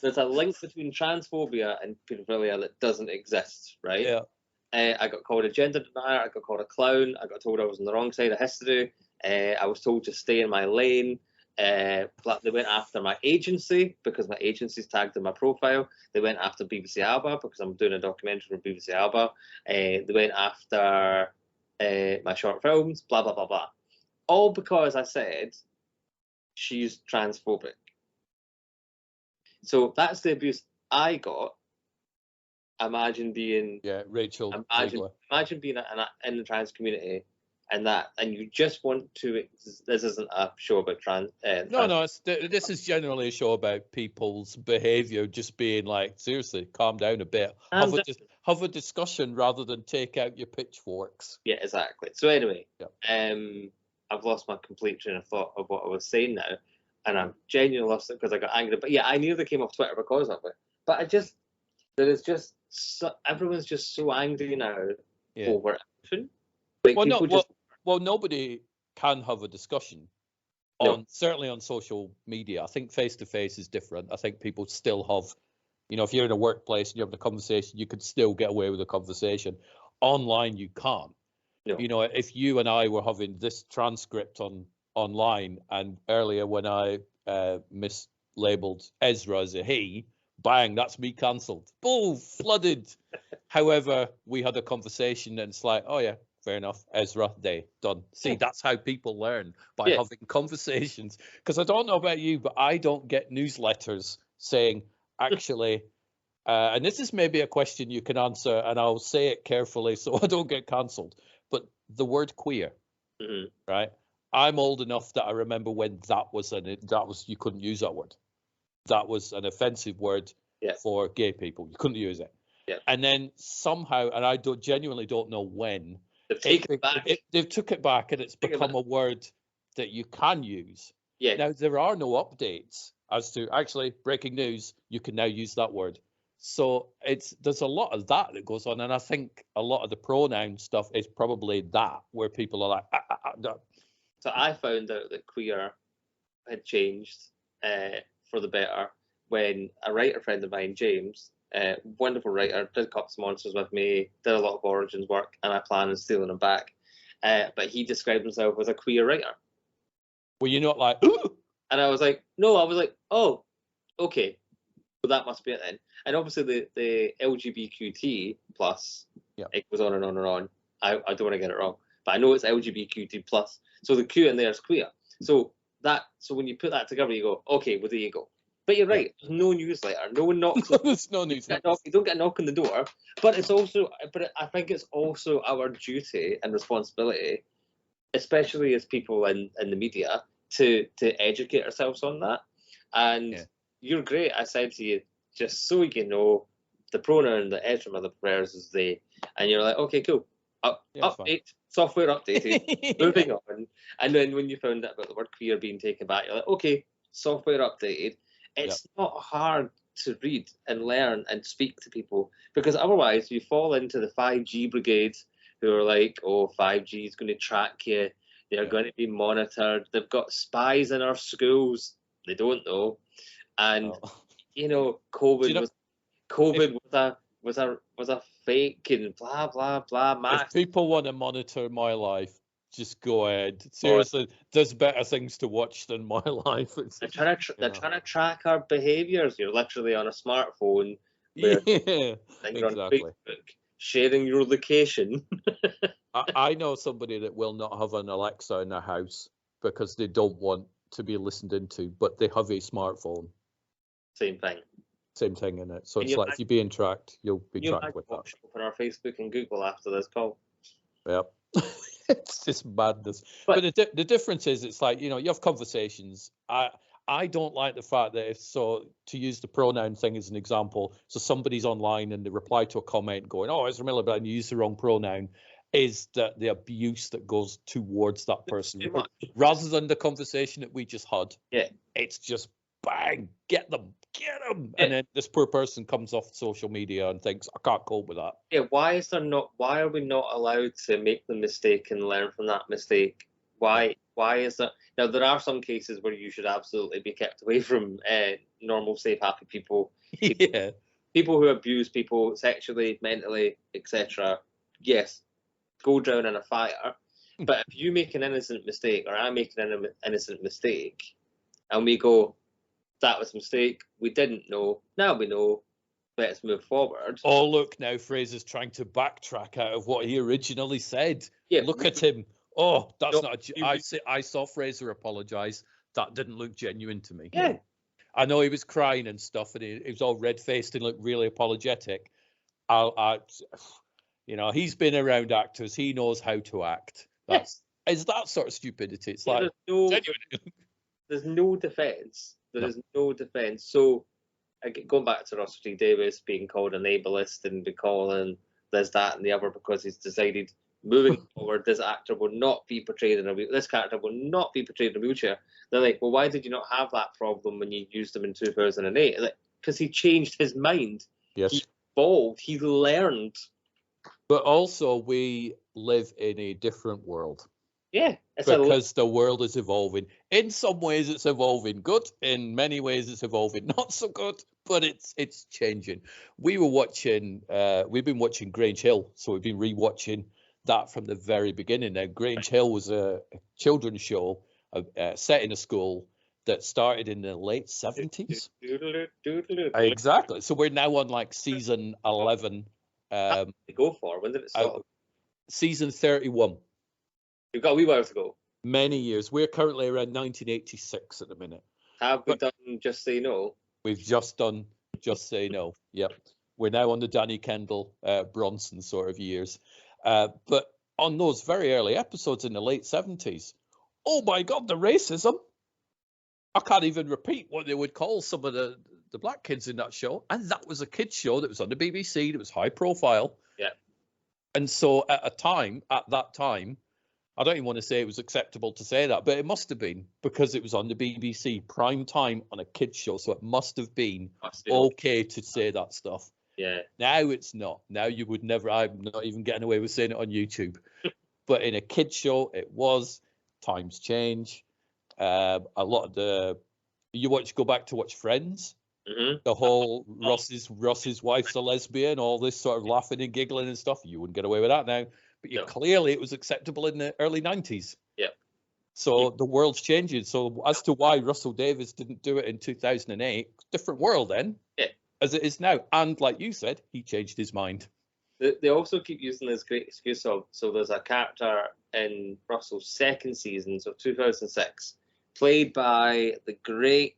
B: there's a link between transphobia and paedophilia that doesn't exist, right?
A: Yeah.
B: I got called a gender denier. I got called a clown. I got told I was on the wrong side of history. I was told to stay in my lane. They went after my agency because my agency's tagged in my profile. They went after BBC Alba because I'm doing a documentary for BBC Alba. They went after my short films, blah, blah, blah, blah. All because I said she's transphobic. So that's the abuse I got. Imagine being
A: Rachel.
B: Imagine being in the trans community, and you just want to. This isn't a show about trans.
A: No. This is generally a show about people's behaviour. Just being like, seriously, calm down a bit. Have a discussion rather than take out your pitchforks.
B: Yeah, exactly. So anyway, I've lost my complete train of thought of what I was saying now. and I'm genuinely lost it because I got angry. But yeah, I nearly came off Twitter because of it. But there is just everyone's just so angry now over everything. Like
A: well, nobody can have a discussion certainly on social media. I think face to face is different. I think people still have, if you're in a workplace and you're having a conversation, you could still get away with a conversation. Online, you can't. No. If you and I were having this transcript online, and earlier when I mislabeled Ezra as a he, bang, that's me cancelled. Boom, flooded. However, we had a conversation and it's like, oh yeah, fair enough. Ezra, they done. See, that's how people learn, by having conversations. Because I don't know about you, but I don't get newsletters saying, actually, and this is maybe a question you can answer, and I'll say it carefully so I don't get cancelled. But the word queer, right? I'm old enough that I remember when that was you couldn't use that word. That was an offensive word for gay people. You couldn't use it. Yeah. And then somehow, and I genuinely don't know when, they've took it back, and it's become a word that you can use. Yeah. Now there are no updates as to, actually, breaking news, you can now use that word. So there's a lot of that goes on, and I think a lot of the pronoun stuff is probably that, where people are like,
B: So I found out that queer had changed for the better when a writer friend of mine, James, wonderful writer, did Cups Monsters with me, did a lot of Origins work, and I plan on stealing him back. But he described himself as a queer writer.
A: Were you not like, ooh?
B: And I was like, no, I was like, oh, okay. Well, that must be it then. And obviously the LGBTQT plus, it goes on and on and on. I don't want to get it wrong, but I know it's LGBTQT plus. So the Q in there is queer. So when you put that together, you go, okay, well, there you go. But you're right. There's no newsletter. No one knocks.
A: There's no newsletter.
B: You don't get a knock on the door. But I think it's also our duty and responsibility, especially as people in the media, to educate ourselves on that. And you're great. I said to you, just so you know, the pronoun that Ezra Mother prefers is they, and you're like, okay, cool. Update, software updated, moving on. And then when you found out about the word queer being taken back, you're like, okay, software updated. It's not hard to read and learn and speak to people, because otherwise you fall into the 5G brigade who are like, oh, 5G is going to track you. They're going to be monitored. They've got spies in our schools. They don't know. And COVID was a fake and blah blah blah.
A: If people want to monitor my life, just go ahead. Seriously, there's better things to watch than my life.
B: They're trying to track our behaviours. You're literally on a smartphone.
A: Exactly.
B: On Facebook, sharing your location.
A: I know somebody that will not have an Alexa in their house because they don't want to be listened into, but they have a smartphone.
B: Same thing.
A: Same thing in it. So it's like, if you're being tracked, you'll be tracked with that.
B: Open our Facebook and Google after this call.
A: Yep. It's just madness. But the difference is, it's like, you have conversations. I don't like the fact that to use the pronoun thing as an example, so somebody's online and they reply to a comment going, oh, Ezra Miller, but you use the wrong pronoun, is that the abuse that goes towards that person rather than the conversation that we just had.
B: Yeah.
A: It's just bang, get them. And then this poor person comes off social media and thinks, I can't cope with that.
B: Yeah, why are we not allowed to make the mistake and learn from that mistake? Why is that? Now, there are some cases where you should absolutely be kept away from normal, safe, happy people. People who abuse people sexually, mentally, etc. Yes, go down in a fire. But if you make an innocent mistake, or I make an innocent mistake, and we go, that was a mistake, we didn't know, now we know, let's move forward.
A: Oh, look, now Fraser's trying to backtrack out of what he originally said. Yeah, look at him. Oh, that's not. I saw Fraser apologise. That didn't look genuine to me.
B: Yeah.
A: I know he was crying and stuff, and he was all red-faced and looked really apologetic. He's been around actors. He knows how to act. It's that sort of stupidity. It's like
B: there's no defence. There is no defence. So, going back to Russell T Davies being called an ableist and be calling this, that, and the other because he's decided moving forward, this actor will not be portrayed in a wheelchair. This character will not be portrayed in a wheelchair. They're like, well, why did you not have that problem when you used him in 2008? Like, because he changed his mind.
A: Yes.
B: He evolved. He learned.
A: But also, we live in a different world.
B: Yeah.
A: Because the world is evolving. In some ways, it's evolving good. In many ways, it's evolving not so good. But it's changing. We've been watching Grange Hill, so we've been rewatching that from the very beginning. Now, Grange Hill was a children's show set in a school that started in the late 70s. Exactly. So we're now on like season 11.
B: They go for? When did it start?
A: Season 31.
B: You've got a wee while to go.
A: Many years. We're currently around 1986 at the minute.
B: Have we done Just Say No?
A: We've just done Just Say No. Yep. We're now on the Danny Kendall, Bronson sort of years. But on those very early episodes in the late 70s, oh my God, the racism. I can't even repeat what they would call some of the black kids in that show. And that was a kids show that was on the BBC. That was high profile.
B: Yeah.
A: And so at that time, I don't even want to say it was acceptable to say that, but it must have been, because it was on the BBC prime time on a kids show. So it must have been okay to say that stuff.
B: Yeah.
A: Now it's not. Now you would never. I'm not even getting away with saying it on YouTube. But in a kids show, it was. Times change. A lot of go back to watch Friends.
B: Mm-hmm.
A: The whole Ross's wife's a lesbian, all this sort of laughing and giggling and stuff. You wouldn't get away with that now. But clearly it was acceptable in the early 90s.
B: Yeah.
A: So the world's changing. So as to why Russell Davies didn't do it in 2008, different world then, as it is now. And like you said, he changed his mind.
B: They also keep using this great excuse of, so there's a character in Russell's second season, so 2006, played by the great,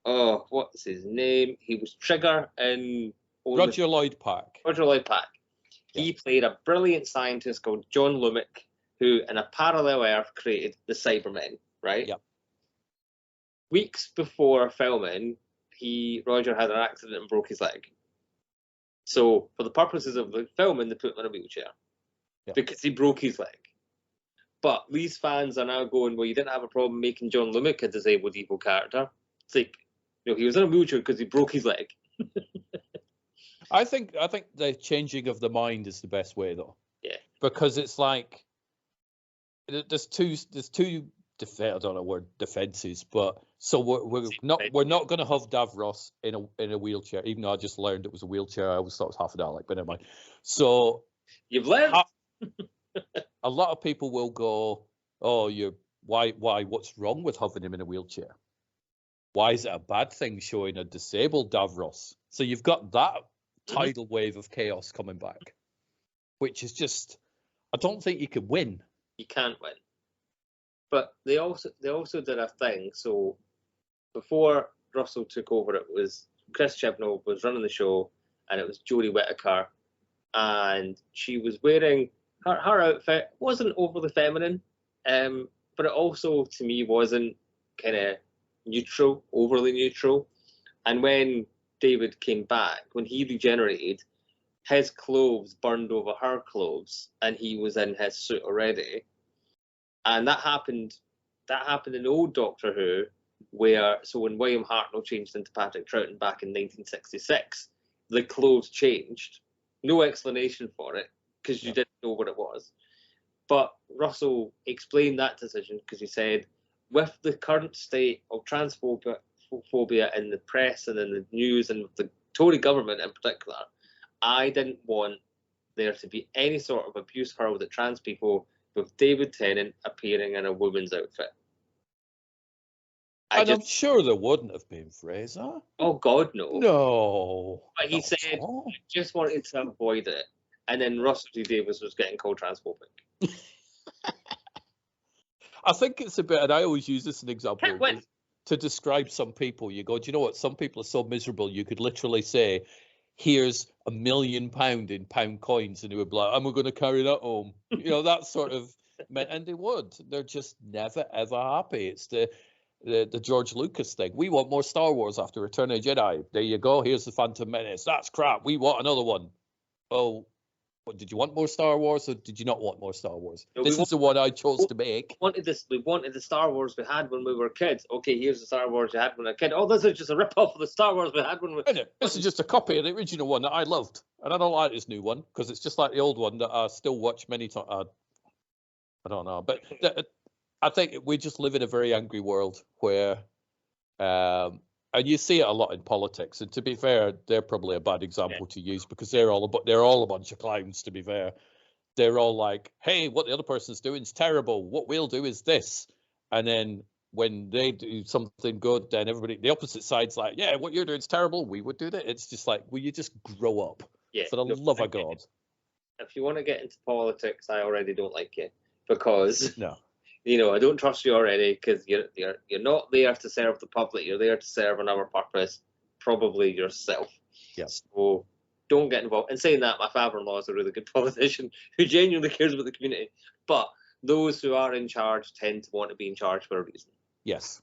B: what's his name? He was Trigger in...
A: Roger Lloyd Pack.
B: Roger Lloyd Pack. He played a brilliant scientist called John Lumick, who in a parallel Earth created the Cybermen, right?
A: Yep.
B: Weeks before filming, Roger had an accident and broke his leg. So for the purposes of the filming, they put him in a wheelchair because he broke his leg. But these fans are now going, well, you didn't have a problem making John Lumick a disabled evil character. It's like, he was in a wheelchair because he broke his leg.
A: I think the changing of the mind is the best way, though.
B: Yeah.
A: Because it's like there's two I don't know word defenses, but so we're not going to have Davros in a wheelchair, even though I just learned it was a wheelchair. I always thought it was half a Dalek, but never mind. So
B: you've learned.
A: A lot of people will go, "Oh, why? What's wrong with having him in a wheelchair? Why is it a bad thing showing a disabled Davros?" So you've got that tidal wave of chaos coming back, which is just, I don't think you can win.
B: You can't win. But they also did a thing. So before Russell took over, it was Chris Chibnall was running the show, and it was Jodie Whittaker, and she was wearing her outfit wasn't overly feminine, but it also to me wasn't kind of overly neutral. And when David came back, when he regenerated, his clothes burned over her clothes, and he was in his suit already. And that happened in old Doctor Who, so when William Hartnell changed into Patrick Troughton back in 1966, the clothes changed. No explanation for it, because you didn't know what it was. But Russell explained that decision because he said, with the current state of transphobia in the press and in the news and with the Tory government in particular, I didn't want there to be any sort of abuse hurled at trans people with David Tennant appearing in a woman's outfit.
A: I'm sure there wouldn't have been, Fraser.
B: Oh, God, no.
A: No.
B: But he said, I just wanted to avoid it. And then Russell T Davies was getting called transphobic.
A: I think it's a bit, and I always use this as an example, to describe some people. You go, do you know what? Some people are so miserable, you could literally say, here's £1 million in pound coins, and they would be like, and we're going to carry that home. That sort of, and they would. They're just never, ever happy. It's the George Lucas thing. We want more Star Wars after Return of the Jedi. There you go. Here's the Phantom Menace. That's crap. We want another one. Oh, What, did you want more Star Wars or did you not want more Star Wars?
B: No,
A: this is the one I chose to make.
B: We wanted the Star Wars we had when we were kids. Okay, here's the Star Wars you had when we were a kid. Oh, this is just a rip-off of the Star Wars we had when we...
A: This is just a copy of the original one that I loved. And I don't like this new one because it's just like the old one that I still watch many times. I don't know. But I think we just live in a very angry world where... and you see it a lot in politics. And to be fair, they're probably a bad example to use because they're all a bunch of clowns, to be fair. They're all like, hey, what the other person's doing is terrible. What we'll do is this. And then when they do something good, then everybody, the opposite side's like, yeah, what you're doing is terrible. We would do that. It's just like, will you just grow up?
B: Yeah,
A: for the love of God.
B: If you want to get into politics, I already don't like you because...
A: No.
B: You know, I don't trust you already because you're not there to serve the public. You're there to serve another purpose, probably yourself.
A: Yes.
B: So don't get involved. And saying that, my father-in-law is a really good politician who genuinely cares about the community. But those who are in charge tend to want to be in charge for a reason.
A: Yes.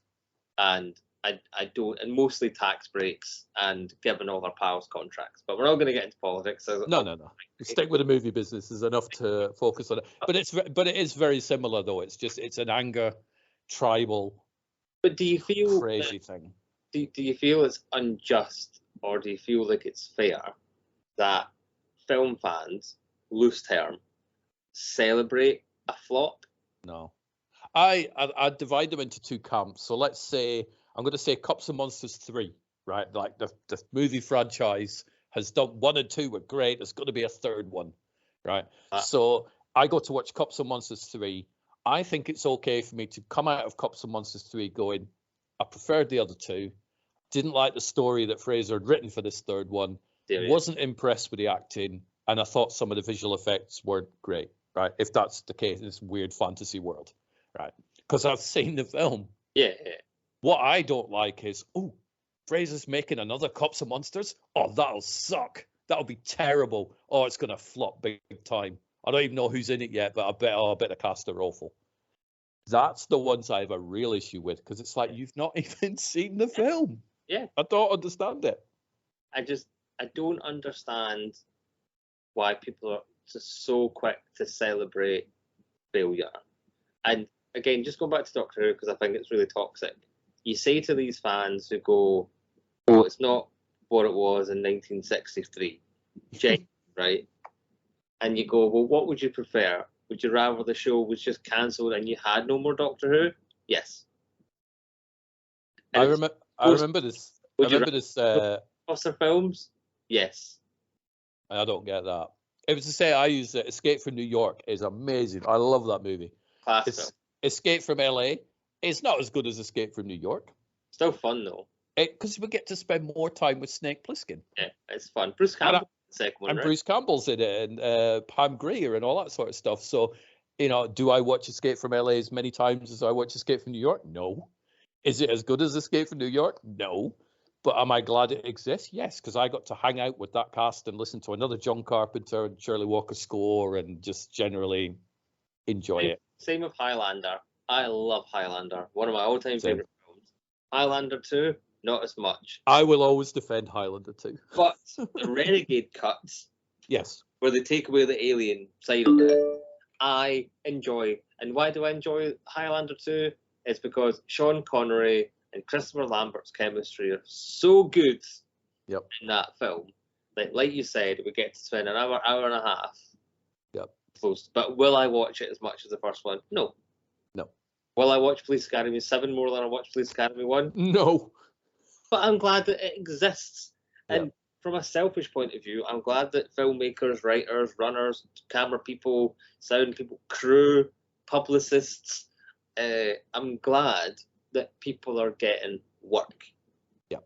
B: And I don't, and mostly tax breaks and giving all their pals contracts. But we're not going to get into politics.
A: No. Stick with the movie business is enough to focus on it. But it is very similar though. It's an anger, tribal.
B: But do you feel
A: crazy thing?
B: Do you feel it's unjust, or do you feel like it's fair that film fans, loose term, celebrate a flop?
A: No. I divide them into two camps. So let's say I'm going to say Cops and Monsters 3, right? Like the movie franchise has done 1 and 2 were great. There's going to be a third one, right? So I go to watch Cops and Monsters 3. I think it's okay for me to come out of Cops and Monsters 3 going, I preferred the other two. Didn't like the story that Fraser had written for this third one. Wasn't impressed with the acting. And I thought some of the visual effects were great, right? If that's the case in this weird fantasy world, right? Because I've seen the film.
B: Yeah.
A: What I don't like is, Fraser's making another Cops and Monsters? Oh, that'll suck. That'll be terrible. Oh, it's going to flop big time. I don't even know who's in it yet, but I bet the cast are awful. That's the ones I have a real issue with, because it's like, you've not even seen the film.
B: Yeah.
A: I don't understand it.
B: I don't understand why people are just so quick to celebrate failure. And again, just going back to Doctor Who, because I think it's really toxic. You say to these fans who go, oh, it's not what it was in 1963, right? And you go, well, what would you prefer? Would you rather the show was just cancelled and you had no more Doctor Who? Yes.
A: I remember this.
B: Foster films? Yes.
A: I don't get that. It was to say I use Escape from New York is amazing. I love that movie.
B: Classic.
A: Escape from LA. It's not as good as Escape from New York.
B: Still fun though.
A: Because we get to spend more time with Snake Plissken.
B: Yeah, it's fun. Bruce Campbell's the second one, right?
A: Bruce Campbell's in it, and Pam Grier and all that sort of stuff. So, do I watch Escape from LA as many times as I watch Escape from New York? No. Is it as good as Escape from New York? No. But am I glad it exists? Yes, because I got to hang out with that cast and listen to another John Carpenter and Shirley Walker score and just generally enjoy it.
B: Same with Highlander. I love Highlander. One of my all-time favorite films. Highlander 2, not as much.
A: I will always defend Highlander 2.
B: But the Renegade cuts,
A: yes,
B: where they take away the alien side of it, I enjoy. And why do I enjoy Highlander 2? It's because Sean Connery and Christopher Lambert's chemistry are so good in that film. Like you said, we get to spend an hour and a half.
A: Yep.
B: Close. But will I watch it as much as the first one? No. Will I watch Police Academy 7 more than I watch Police Academy 1?
A: No.
B: But I'm glad that it exists. And from a selfish point of view, I'm glad that filmmakers, writers, runners, camera people, sound people, crew, publicists, I'm glad that people are getting work.
A: Yeah.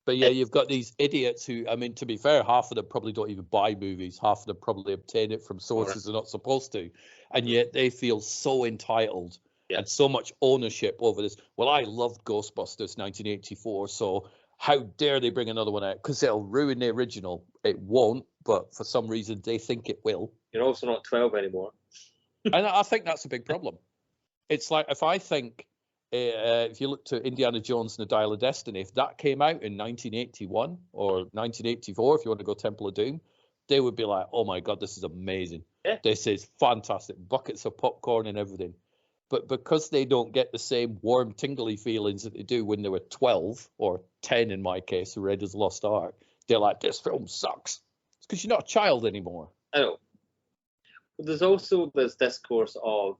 A: But yeah, you've got these idiots who, I mean, to be fair, half of them probably don't even buy movies. Half of them probably obtain it from sources they're not supposed to. And yet they feel so entitled and so much ownership over this. Well, I loved Ghostbusters 1984, so how dare they bring another one out? Because it'll ruin the original. It won't, but for some reason they think it will.
B: You're also not 12 anymore.
A: And I think that's a big problem. It's like, if I think, if you look to Indiana Jones and the Dial of Destiny, if that came out in 1981 or 1984, if you want to go Temple of Doom, they would be like, oh my God, this is amazing.
B: Yeah.
A: This is fantastic. Buckets of popcorn and everything. But because they don't get the same warm, tingly feelings that they do when they were 12 or 10 in my case, who read Raiders Lost Ark, they're like, this film sucks. It's because you're not a child anymore.
B: I know. But there's also this discourse of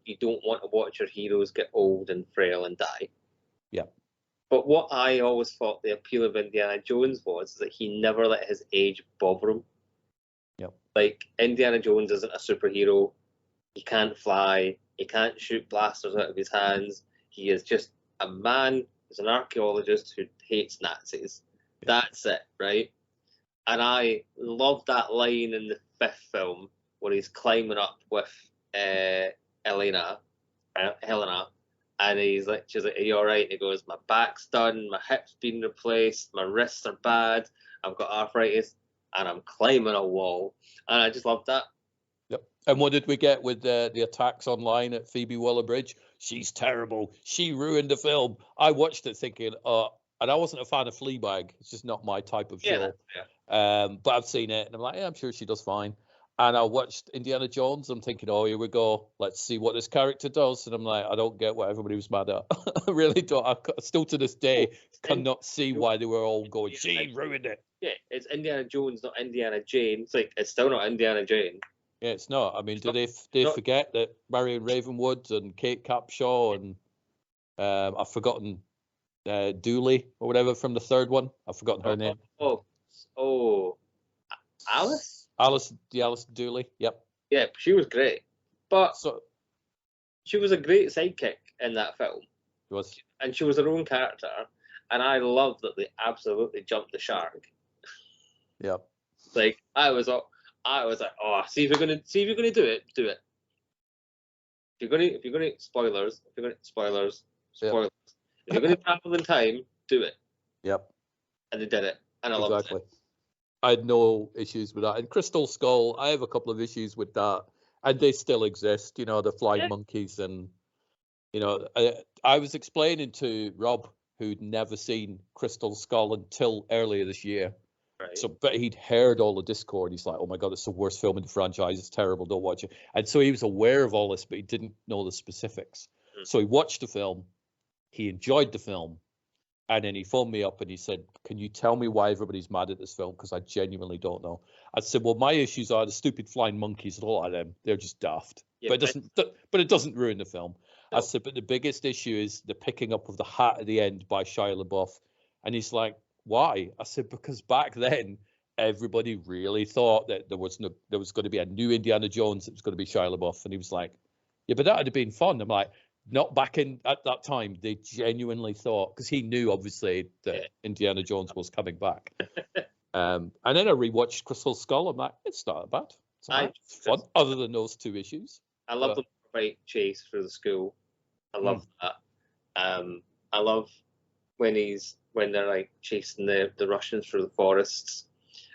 B: you don't want to watch your heroes get old and frail and die.
A: Yeah.
B: But what I always thought the appeal of Indiana Jones was that he never let his age bother him.
A: Yep.
B: Like, Indiana Jones isn't a superhero. He can't fly. He can't shoot blasters out of his hands. He is just a man who's an archaeologist who hates Nazis. Yeah. That's it, right? And I love that line in the 5th film where he's climbing up with Helena, and she's like, are you all right? And he goes, my back's done, my hip's been replaced, my wrists are bad, I've got arthritis, and I'm climbing a wall. And I just love that.
A: Yep. And what did we get with the attacks online at Phoebe Waller-Bridge? She's terrible. She ruined the film. I watched it thinking, and I wasn't a fan of Fleabag. It's just not my type of show. Yeah. But I've seen it, and I'm like, yeah, I'm sure she does fine. And I watched Indiana Jones. I'm thinking, oh, here we go. Let's see what this character does. And I'm like, I don't get what everybody was mad at. I really don't. I still to this day cannot see why they were all going, she ruined it.
B: Yeah, it's Indiana Jones, not Indiana Jane. It's like, it's still not Indiana Jane.
A: Yeah, it's not. I mean, do they forget that Marion Ravenwood and Kate Capshaw and I've forgotten Dooley or whatever from the 3rd one. I've forgotten her name.
B: Alice?
A: Alice Dooley. Yep.
B: Yeah, she was great, but she was a great sidekick in that film.
A: She was,
B: and she was her own character, and I love that they absolutely jumped the shark.
A: Yep.
B: Like I was like, oh, see if you're gonna do it, do it. If you're gonna spoilers. Yep. If you're gonna travel in time, do it.
A: Yep.
B: And they did it, and I loved it.
A: I had no issues with that. And Crystal Skull, I have a couple of issues with that, and they still exist. You know, the flying monkeys, and you know, I was explaining to Rob, who'd never seen Crystal Skull until earlier this year. Right. So, but he'd heard all the discord. He's like, "Oh my God, it's the worst film in the franchise. It's terrible. Don't watch it." And so he was aware of all this, but he didn't know the specifics. So he watched the film. He enjoyed the film. And then he phoned me up and he said, can you tell me why everybody's mad at this film? Because I genuinely don't know. I said, well, my issues are the stupid flying monkeys. A lot of them, they're just daft. Yeah, but it doesn't ruin the film. No. I said, but the biggest issue is the picking up of the hat at the end by Shia LaBeouf. And he's like, why? I said, because back then, everybody really thought that there was going to be a new Indiana Jones that was going to be Shia LaBeouf. And he was like, yeah, but that would have been fun. I'm like, not back at that time. They genuinely thought, because he knew obviously that Indiana Jones was coming back. And then I rewatched Crystal Skull. I'm like, it's not bad. It's fun, other than those 2 issues.
B: I love the fight chase through the school. I love that. I love when they're like chasing the Russians through the forests,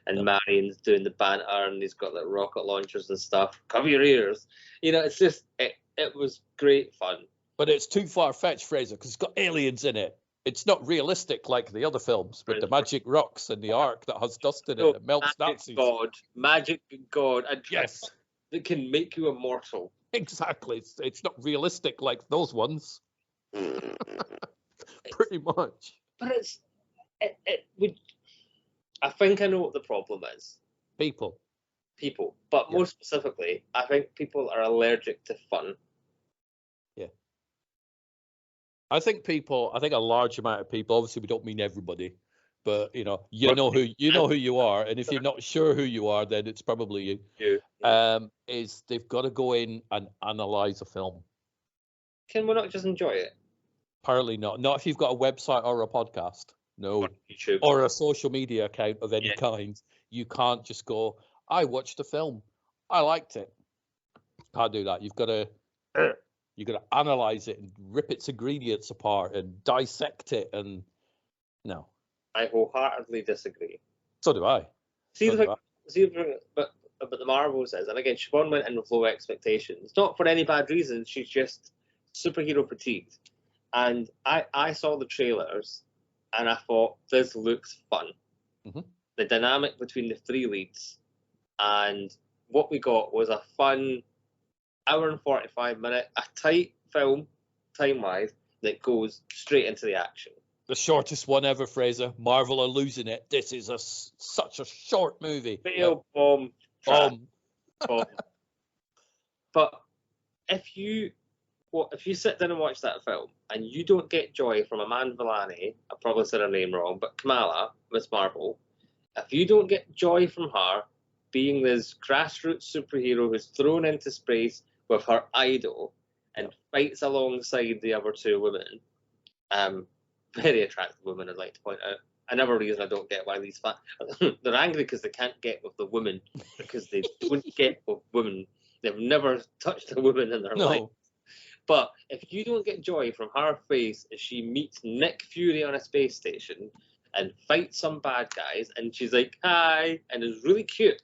B: and Marion's doing the banter, and he's got like rocket launchers and stuff. Cover your ears. You know, it's just it was great fun.
A: But it's too far-fetched, Fraser, because it's got aliens in it. It's not realistic like the other films with the magic rocks and the ark that has dust in it that melts Nazis.
B: Magic God.
A: Yes.
B: That can make you immortal.
A: Exactly. It's not realistic like those ones. Pretty much.
B: But I think I know what the problem is.
A: People.
B: But more specifically, I think people are allergic to fun.
A: Yeah. I think a large amount of people, obviously we don't mean everybody, but you know who you are, and if you're not sure who you are, then it's probably you. Is they've got to go in and analyze a film.
B: Can we not just enjoy it?
A: Apparently not. Not if you've got a website or a podcast. No.
B: Or YouTube.
A: Or a social media account of any kind. You can't just go, I watched the film. I liked it. Can't do that. You've got to analyze it and rip its ingredients apart and dissect it. And no,
B: I wholeheartedly disagree.
A: So do I.
B: But the Marvel says, and again, Siobhan went in with low expectations, not for any bad reasons. She's just superhero fatigued. And I saw the trailers, and I thought this looks fun. Mm-hmm. The dynamic between the 3 leads And what we got was a fun hour and 45-minute, a tight film, time-wise, that goes straight into the action.
A: The shortest one ever, Fraser. Marvel are losing it. This is such a short movie.
B: Fail, bomb. But if you sit down and watch that film and you don't get joy from Amanda Villani, I probably said her name wrong, but Kamala, Miss Marvel, if you don't get joy from her being this grassroots superhero who's thrown into space with her idol and fights alongside the other two women, very attractive women, I'd like to point out. Another reason I don't get why these they're angry because they can't get with the women, because they don't get with women. They've never touched a woman in their life. But if you don't get joy from her face as she meets Nick Fury on a space station and fights some bad guys, and she's like, hi, and is really cute,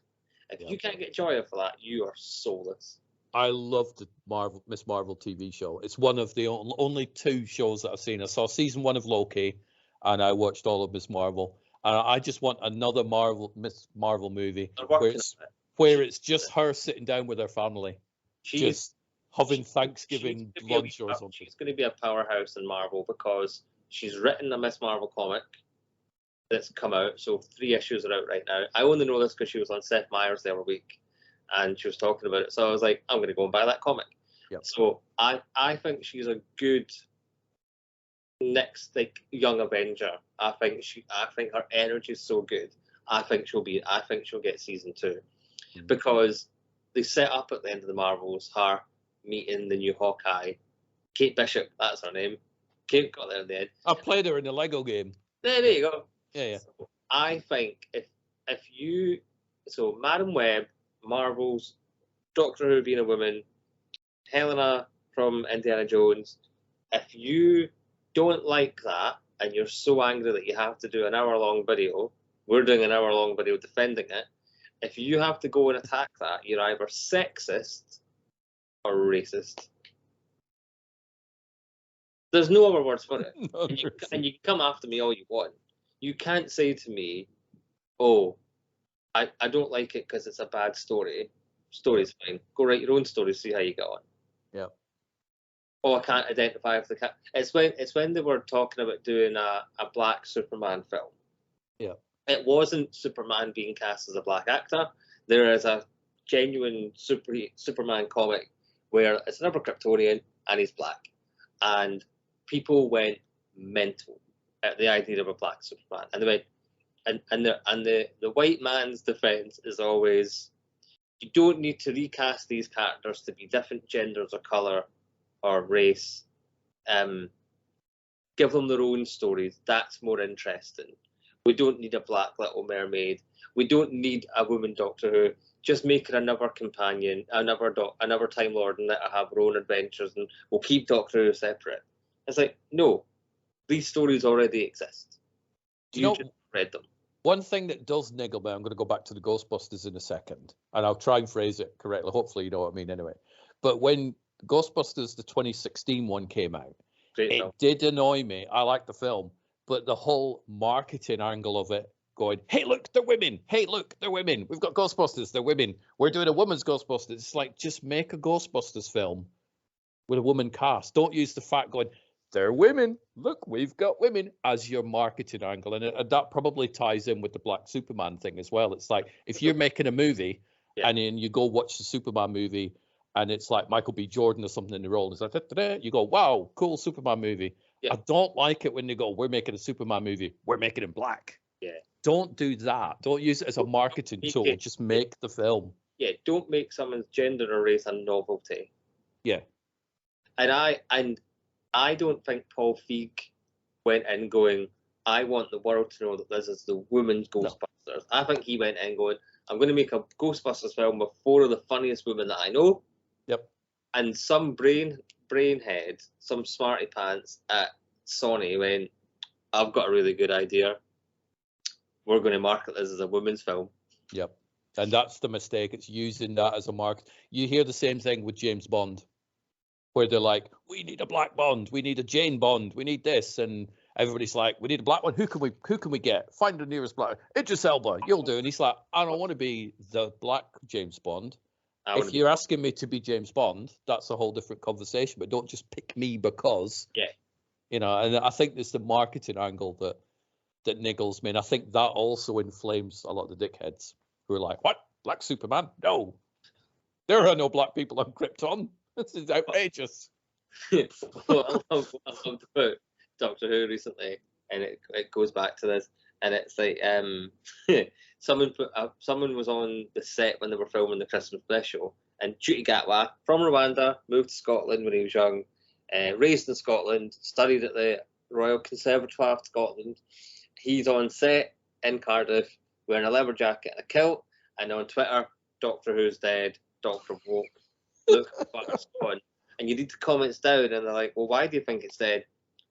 B: if you can't get joy for that, you are soulless.
A: I love the Miss Marvel TV show. It's one of the only 2 shows that I've seen. I saw season 1 of Loki, and I watched all of Miss Marvel. And I just want another Miss Marvel movie where it's just her sitting down with her family, just having Thanksgiving lunch or something.
B: She's going to be a powerhouse in Marvel because she's written a Miss Marvel comic that's come out. So 3 issues are out right now. I only know this because she was on Seth Meyers the other week, and she was talking about it. So I was like, I'm going to go and buy that comic.
A: Yep.
B: So I think she's a good next young Avenger. I think her energy is so good. I think she'll get season 2 because they set up at the end of the Marvels her meeting the new Hawkeye, Kate Bishop. That's her name. Kate got there in the end.
A: I played her in the Lego game.
B: There you go.
A: Yeah.
B: So I think so Madam Web, Marvel's, Doctor Who being a woman, Helena from Indiana Jones. If you don't like that and you're so angry that you have to do an hour-long video, we're doing an hour-long video defending it. If you have to go and attack that, you're either sexist or racist. There's no other words for it. And you can come after me all you want. You can't say to me, oh, I don't like it because it's a bad story. Story's fine. Go write your own story, see how you get on.
A: Yeah.
B: Oh, I can't identify with the cat. It's when they were talking about doing a black Superman film.
A: Yeah.
B: It wasn't Superman being cast as a black actor. There is a genuine Superman comic where it's another Kryptonian and he's black. And people went mental at the idea of a black Superman. And they went, and the white man's defense is always, you don't need to recast these characters to be different genders or color or race. Give them their own stories. That's more interesting. We don't need a black Little Mermaid. We don't need a woman Doctor Who. Just make her another companion, another Time Lord, and let her have her own adventures, and we'll keep Doctor Who separate. It's like, no, these stories already exist. You just read them.
A: One thing that does niggle me, I'm going to go back to the Ghostbusters in a second, and I'll try and phrase it correctly. Hopefully you know what I mean anyway. But when Ghostbusters, the 2016 one, came out, it did annoy me. I like the film, but the whole marketing angle of it, going, hey, look, they're women. Hey, look, they're women. We've got Ghostbusters, they're women. We're doing a woman's Ghostbusters. It's like, just make a Ghostbusters film with a woman cast. Don't use the fact going, they're women. Look, we've got women as your marketing angle. And that probably ties in with the Black Superman thing as well. It's like, if you're making a movie and then you go watch the Superman movie and it's like Michael B. Jordan or something in the role, it's like, da-da-da, you go, wow, cool Superman movie. Yeah. I don't like it when they go, we're making a Superman movie, we're making it black.
B: Yeah.
A: Don't do that. Don't use it as a marketing tool. Just make the film.
B: Yeah, don't make someone's gender or race a novelty.
A: Yeah.
B: And I don't think Paul Feig went in going, I want the world to know that this is the women's Ghostbusters. No. I think he went in going, I'm going to make a Ghostbusters film with 4 of the funniest women that I know.
A: Yep.
B: And some brainhead, some smarty pants at Sony went, I've got a really good idea. We're going to market this as a women's film.
A: Yep. And that's the mistake. It's using that as a market. You hear the same thing with James Bond, where they're like, we need a black Bond, we need a Jane Bond, we need this. And everybody's like, we need a black one. Who can we get? Find the nearest black one. Idris Elba, you'll do. And he's like, I don't want to be the black James Bond. If you're asking me to be James Bond, that's a whole different conversation. But don't just pick me because, you know. And I think there's the marketing angle that niggles me. And I think that also inflames a lot of the dickheads who are like, what? Black Superman? No. There are no black people on Krypton. This is outrageous.
B: Well, I loved about Doctor Who recently, and it goes back to this, and it's like someone was on the set when they were filming the Christmas special, and Ncuti Gatwa from Rwanda moved to Scotland when he was young, raised in Scotland, studied at the Royal Conservatoire of Scotland. He's on set in Cardiff wearing a leather jacket and a kilt, and on Twitter, Doctor Who's dead, Doctor Woke, look at Butter's gone. And you read the comments down, and they're like, well, why do you think it's dead?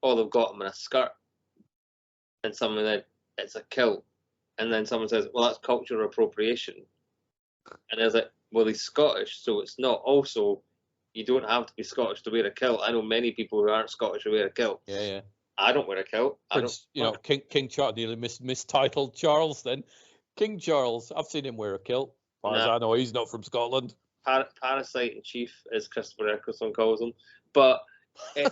B: Oh, they've got him in a skirt. And someone said, it's a kilt. And then someone says, well, that's cultural appropriation. And I was like, well, he's Scottish, so it's not. Also, you don't have to be Scottish to wear a kilt. I know many people who aren't Scottish who wear a kilt.
A: Yeah.
B: I don't wear a kilt.
A: King Charles, nearly mistitled Charles then. King Charles, I've seen him wear a kilt. As far as I know, he's not from Scotland.
B: Parasite in chief, as Christopher Eccleston calls him. But and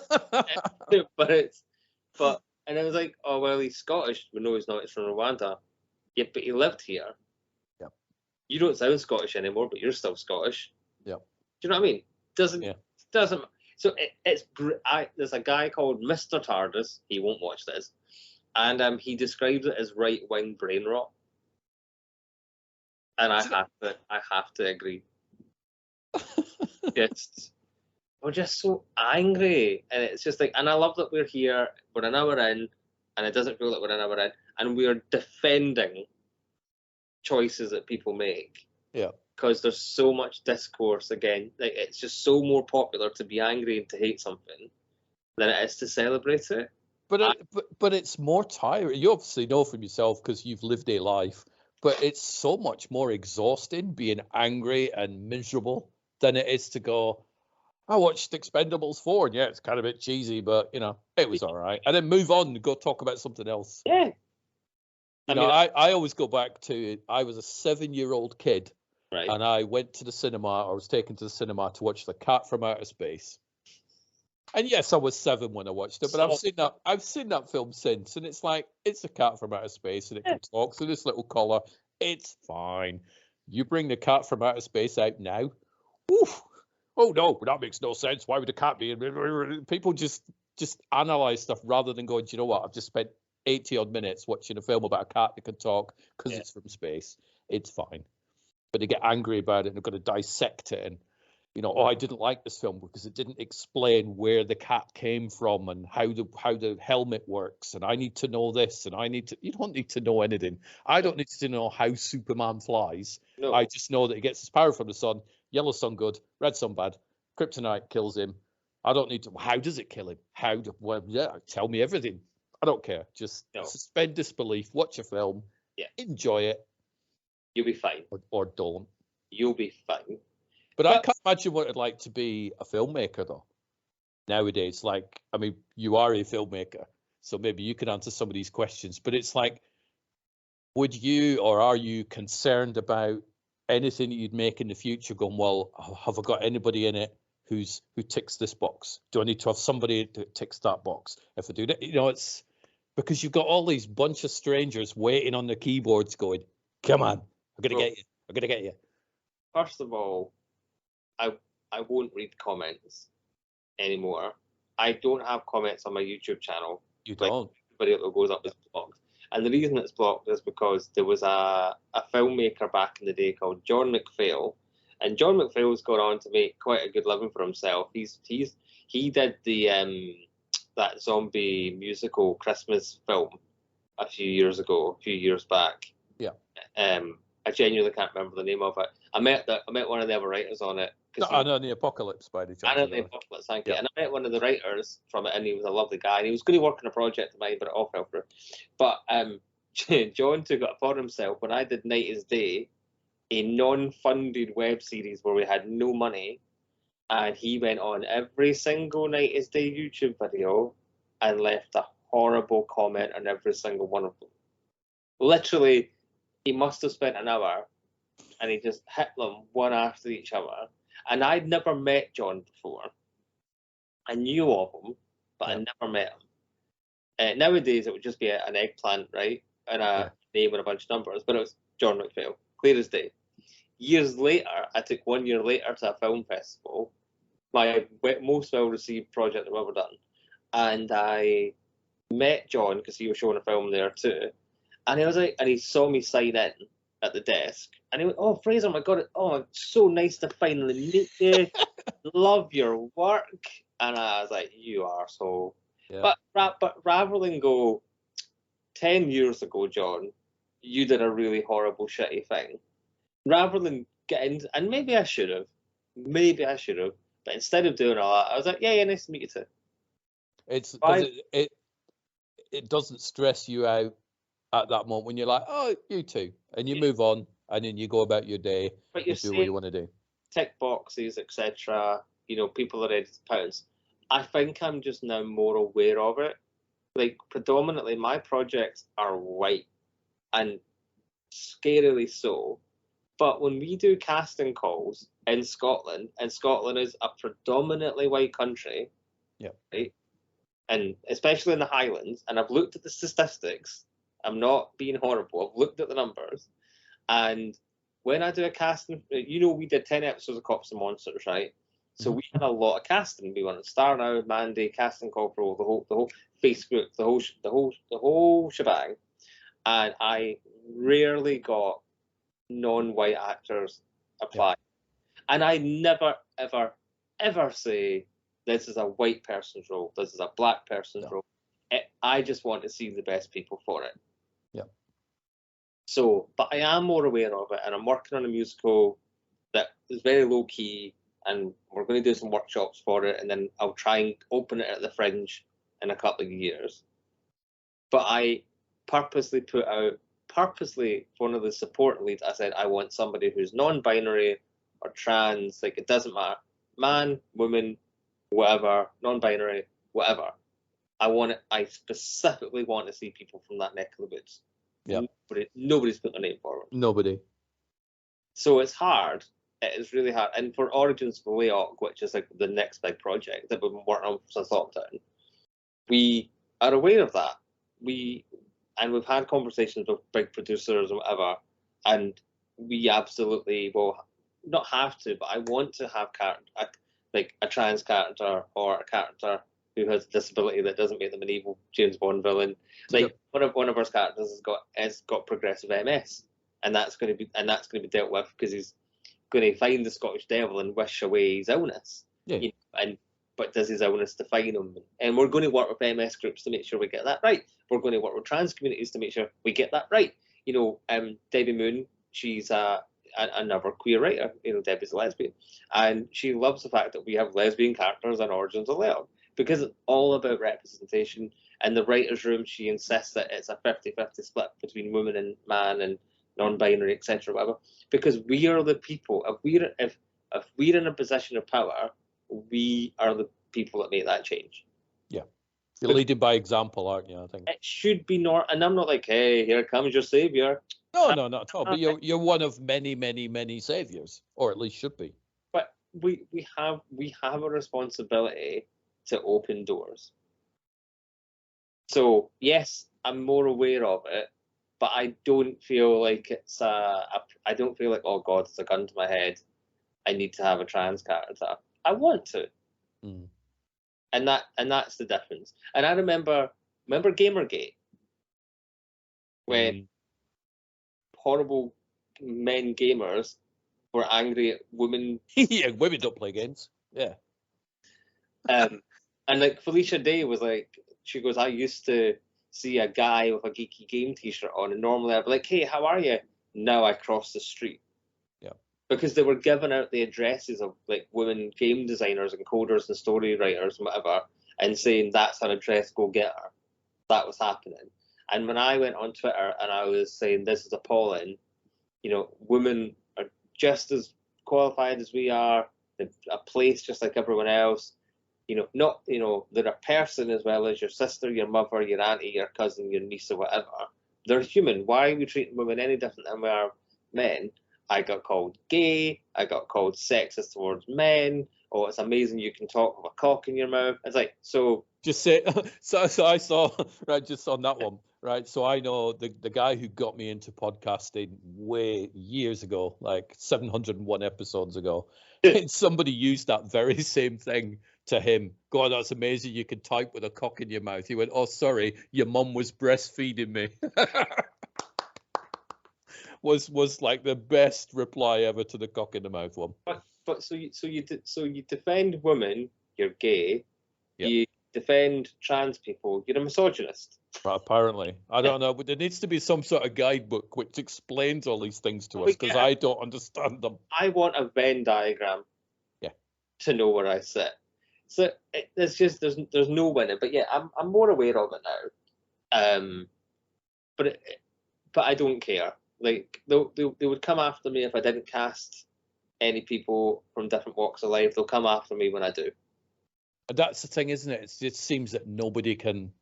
B: I was like, oh well, he's Scottish. We know he's not. He's from Rwanda. Yeah, but he lived here.
A: Yep.
B: You don't sound Scottish anymore, but you're still Scottish.
A: Yep.
B: Do you know what I mean? Doesn't. So there's a guy called Mr. TARDIS. He won't watch this, and he describes it as right-wing brain rot. And I have to agree. We're just so angry, and it's just like, and I love that we're here. We're an hour in, and it doesn't feel like we're an hour in, and we're defending choices that people make.
A: Yeah.
B: Because there's so much discourse again. Like, it's just so more popular to be angry and to hate something than it is to celebrate it.
A: But it's more tiring. You obviously know from yourself because you've lived a life. But it's so much more exhausting being angry and miserable than it is to go, I watched Expendables 4, and yeah, it's kind of a bit cheesy, but, you know, it was all right. And then move on and go talk about something else.
B: Yeah.
A: I always go back to, I was a 7-year-old kid,
B: right,
A: and I went to the cinema, or was taken to the cinema to watch The Cat from Outer Space. And yes, I was 7 when I watched it, but I've seen that film since, and it's like, it's a cat from outer space, and it can talk through this little collar. It's fine. You bring the cat from outer space out now. Oof. Oh no, that makes no sense. Why would a cat be? People just analyze stuff rather than going, do you know what? I've just spent 80 odd minutes watching a film about a cat that can talk because it's from space. It's fine. But they get angry about it and they're going to dissect it and, you know, I didn't like this film because it didn't explain where the cat came from and how the helmet works. And I need to know this, and you don't need to know anything. I don't need to know how Superman flies. No. I just know that he gets his power from the sun. Yellow sun good, red sun bad. Kryptonite kills him. I don't need to. How does it kill him? Tell me everything. I don't care. Just suspend disbelief. Watch a film.
B: Yeah.
A: Enjoy it.
B: You'll be fine.
A: Or don't.
B: You'll be fine.
A: But I can't imagine what it'd like to be a filmmaker, though. Nowadays, like, I mean, you are a filmmaker, so maybe you can answer some of these questions. But it's like, would you or are you concerned about anything that you'd make in the future? Going, well, have I got anybody in it who ticks this box? Do I need to have somebody that ticks that box? If I do that, you know, it's because you've got all these bunch of strangers waiting on the keyboards, going, "Come on, I'm gonna get you. I'm gonna get you."
B: First of all, I won't read comments anymore. I don't have comments on my YouTube channel.
A: You don't?
B: Everybody that goes up is blocked. And the reason it's blocked is because there was a filmmaker back in the day called John McPhail. And John McPhail's gone on to make quite a good living for himself. He did the that zombie musical Christmas film a few years back.
A: Yeah.
B: I genuinely can't remember the name of it. I met one of the other writers on it.
A: I know The Apocalypse by the chance.
B: I know The Apocalypse, thank you. And I met one of the writers from it, and he was a lovely guy. And he was going to work on a project of mine, but it all fell through. But John took it upon himself when I did Night is Day, a non-funded web series where we had no money, and he went on every single Night is Day YouTube video and left a horrible comment on every single one of them. Literally, he must have spent an hour and he just hit them one after each other. And I'd never met John before. I knew of him, but I never met him. Nowadays, it would just be an eggplant, right? And a name and a bunch of numbers. But it was John McPhail, clear as day. Years later, I took 1 year later to a film festival, my most well-received project I've ever done. And I met John because he was showing a film there too. And he was like, and he saw me sign in at the desk. And he went, "Oh, Fraser, my God, oh, it's so nice to finally meet you. Love your work." And I was like, "You arsehole." Yeah. But rather than go, 10 years ago, John, you did a really horrible, shitty thing. Rather than get into, and maybe I should have, but instead of doing all that, I was like, yeah, nice to meet you too.
A: It's because it doesn't stress you out at that moment when you're like, oh, you too, and you move on, and then you go about your day, but you do what you want to do.
B: Tick boxes, etc. You know, people are ready to pounce. I think I'm just now more aware of it. Like, predominantly, my projects are white, and scarily so. But when we do casting calls in Scotland, and Scotland is a predominantly white country, right? And especially in the Highlands, and I've looked at the statistics, I'm not being horrible, I've looked at the numbers, and when I do a casting, you know, we did 10 episodes of Cops and Monsters, right? So we had a lot of casting. We went on Star Now, Mandy, Casting Call Pro, the whole Facebook, the whole shebang, and I rarely got non-white actors apply. And I never, ever say this is a white person's role, this is a black person's role. I just want to see the best people for it.
A: Yeah.
B: So, but I am more aware of it, and I'm working on a musical that is very low key, and we're going to do some workshops for it, and then I'll try and open it at the Fringe in a couple of years. But I purposely one of the support leads, I said, I want somebody who's non-binary or trans, like, it doesn't matter. Man, woman, whatever, non-binary, whatever. I specifically want to see people from that neck of the woods.
A: Yeah.
B: Nobody's put their name forward.
A: Nobody.
B: So it's hard. It is really hard. And for Origins of Layok, which is like the next big project that we've been working on since lockdown, we are aware of that. We've had conversations with big producers and whatever, and we absolutely will not have to, but I want to have like a trans character or a character who has a disability that doesn't make them an evil James Bond villain. Like, one of our characters has got progressive MS, and that's going to be dealt with because he's going to find the Scottish Devil and wish away his illness.
A: Yeah.
B: You know, but does his illness define him? And we're going to work with MS groups to make sure we get that right. We're going to work with trans communities to make sure we get that right. You know, Debbie Moon, she's another queer writer. You know, Debbie's a lesbian, and she loves the fact that we have lesbian characters in Origins of Layok, because it's all about representation. And the writer's room, she insists that it's a 50-50 split between woman and man and non-binary, etc. Whatever. Because we are the people. If we're in a position of power, we are the people that make that change.
A: Yeah. You're leading by example, aren't you? I think
B: it should be not. And I'm not like, hey, here comes your savior.
A: No, not at all. But you're one of many, many, many saviors, or at least should be.
B: But we have a responsibility to open doors. So yes, I'm more aware of it, but I don't feel like it's I don't feel like, oh God, it's a gun to my head, I need to have a trans character. I want to. And that's the difference. And I remember Gamergate, when horrible men gamers were angry at women.
A: Yeah, women don't play games. Yeah.
B: And like Felicia Day was like, she goes, I used to see a guy with a geeky game t-shirt on, and normally I'd be like, hey, how are you? Now I cross the street.
A: Yeah.
B: Because they were giving out the addresses of like women game designers and coders and story writers and whatever, and saying that's her address, go get her. That was happening. And when I went on Twitter and I was saying this is appalling, you know, women are just as qualified as we are, they're a place just like everyone else. not, they're a person as well as your sister, your mother, your auntie, your cousin, your niece, or whatever. They're human. Why are we treating women any different than we are men? I got called gay. I got called sexist towards men. Oh, it's amazing you can talk with a cock in your mouth. It's like, so.
A: Just say, so I saw, right, just on that one, right? So I know the guy who got me into podcasting years ago, like 701 episodes ago, and somebody used that very same thing to him. God, that's amazing. You can type with a cock in your mouth. He went, oh, sorry, your mum was breastfeeding me. was like the best reply ever to the cock in the mouth one.
B: But so you defend women, you're gay.
A: Yep.
B: You defend trans people, you're a misogynist.
A: Well, apparently, I don't know, but there needs to be some sort of guidebook which explains all these things to us, because I don't understand them.
B: I want a Venn diagram, to know where I sit. So there's no winning. But yeah, I'm more aware of it now. But I don't care. Like they would come after me if I didn't cast any people from different walks of life. They'll come after me when I do.
A: That's the thing, isn't it? It just seems that nobody can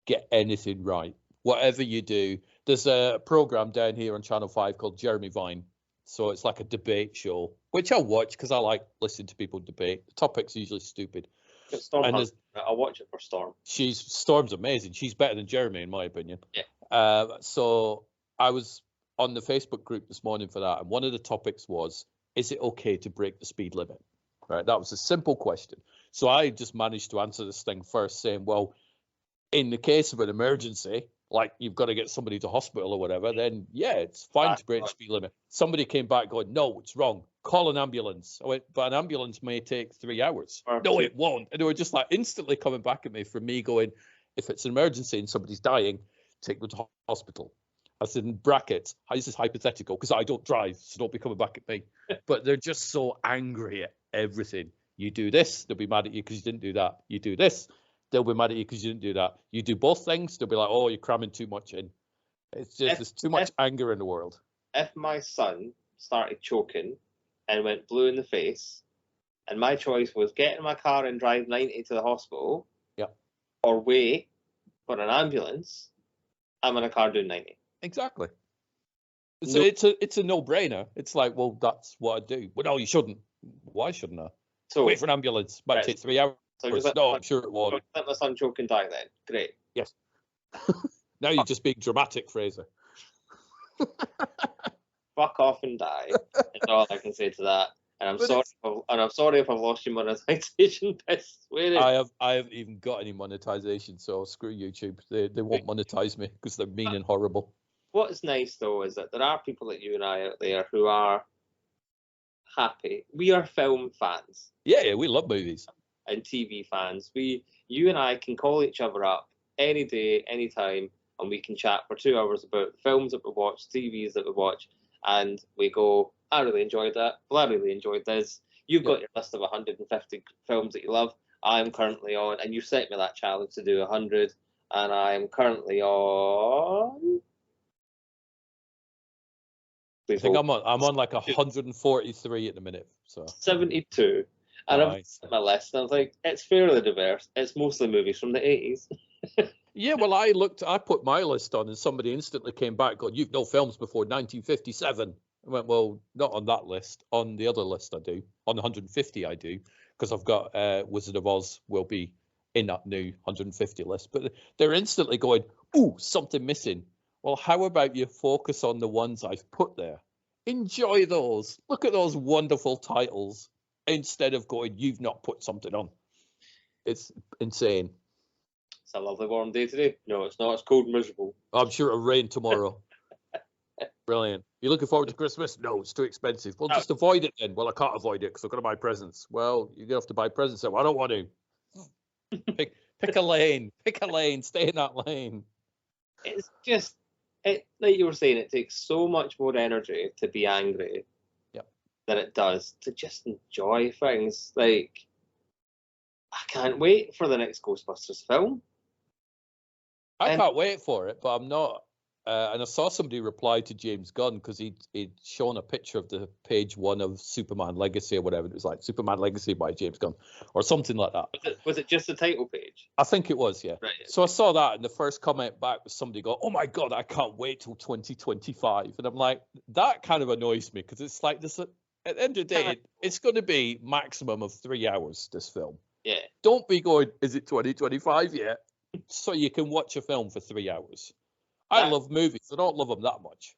A: get anything right. Whatever you do, there's a program down here on Channel 5 called Jeremy Vine. So it's like a debate show, which I'll watch because I like listening to people debate. The topic's usually stupid.
B: I'll watch it for Storm.
A: Storm's amazing. She's better than Jeremy, in my opinion.
B: Yeah.
A: So I was on the Facebook group this morning for that, and one of the topics was, is it okay to break the speed limit? Right. That was a simple question. So I just managed to answer this thing first, saying, well, in the case of an emergency, like you've got to get somebody to hospital or whatever, then yeah, it's fine to break the speed limit. Somebody came back going, no, it's wrong. Call an ambulance. I went, but an ambulance may take 3 hours. No, it won't. And they were just like instantly coming back at me for me going, if it's an emergency and somebody's dying, take them to hospital. I said in brackets, this is hypothetical because I don't drive, so don't be coming back at me. But they're just so angry at everything. You do this, they'll be mad at you because you didn't do that. You do this, they'll be mad at you because you didn't do that. You do both things, they'll be like, oh, you're cramming too much in. It's just, there's too much anger in the world.
B: If my son started choking and went blue in the face, and my choice was get in my car and drive 90 to the hospital, or wait for an ambulance, I'm in a car doing 90.
A: Exactly. So it's a no-brainer. It's like, well, that's what I do. Well, no, you shouldn't. Why shouldn't I?
B: So
A: wait for an ambulance. Might take 3 hours. No, I'm sure it won't.
B: Let my son choke and die then. Great.
A: Yes. Now you're just being dramatic, Fraser.
B: Fuck off and die. That's all I can say to that. And I'm sorry if I've lost your monetization.
A: I haven't even got any monetization, so screw YouTube. They won't monetize me because they're mean and horrible.
B: What is nice though is that there are people like you and I out there who are happy. We are film fans.
A: Yeah, we love movies.
B: And TV fans. You and I can call each other up any day, any time, and we can chat for 2 hours about the films that we watch, TVs that we watch, and we go, I really enjoyed that. Well, I really enjoyed this. You've got your list of 150 films that you love. I'm currently on, and you set me that challenge to do 100, and I'm currently on.
A: I think I'm on like 143 at the minute. So
B: 72. And nice. I've my list, and I was like, it's fairly diverse. It's mostly movies from the 80s.
A: Yeah, well, I put my list on, and somebody instantly came back, going, you've no films before 1957. I went, well, not on that list. On the other list I do. On the 150 I do, because I've got Wizard of Oz will be in that new 150 list. But they're instantly going, ooh, something missing. Well, how about you focus on the ones I've put there? Enjoy those. Look at those wonderful titles instead of going, you've not put something on. It's insane.
B: It's a lovely warm day today. No, it's not. It's cold and miserable.
A: I'm sure it'll rain tomorrow. Brilliant. You looking forward to Christmas? No, it's too expensive. Well, just avoid it then. Well, I can't avoid it because I've got to buy presents. Well, you're going to have to buy presents. So I don't want to. Pick a lane. Pick a lane. Stay in that lane.
B: It's just, like you were saying, it takes so much more energy to be angry than it does to just enjoy things. Like, I can't wait for the next Ghostbusters film.
A: I can't wait for it, but I'm not and I saw somebody reply to James Gunn because he'd shown a picture of the page 1 of Superman Legacy or whatever. It was like Superman Legacy by James Gunn or something like that.
B: Was it just the title page?
A: I think it was, yeah.
B: Right.
A: So I saw that, and the first comment back was somebody go, "Oh my God, I can't wait till 2025." And I'm like, that kind of annoys me because it's like this. At the end of the day, it's going to be maximum of 3 hours, this film.
B: Yeah.
A: Don't be going, is it 2025 yet? So you can watch a film for 3 hours. I love movies. I don't love them that much.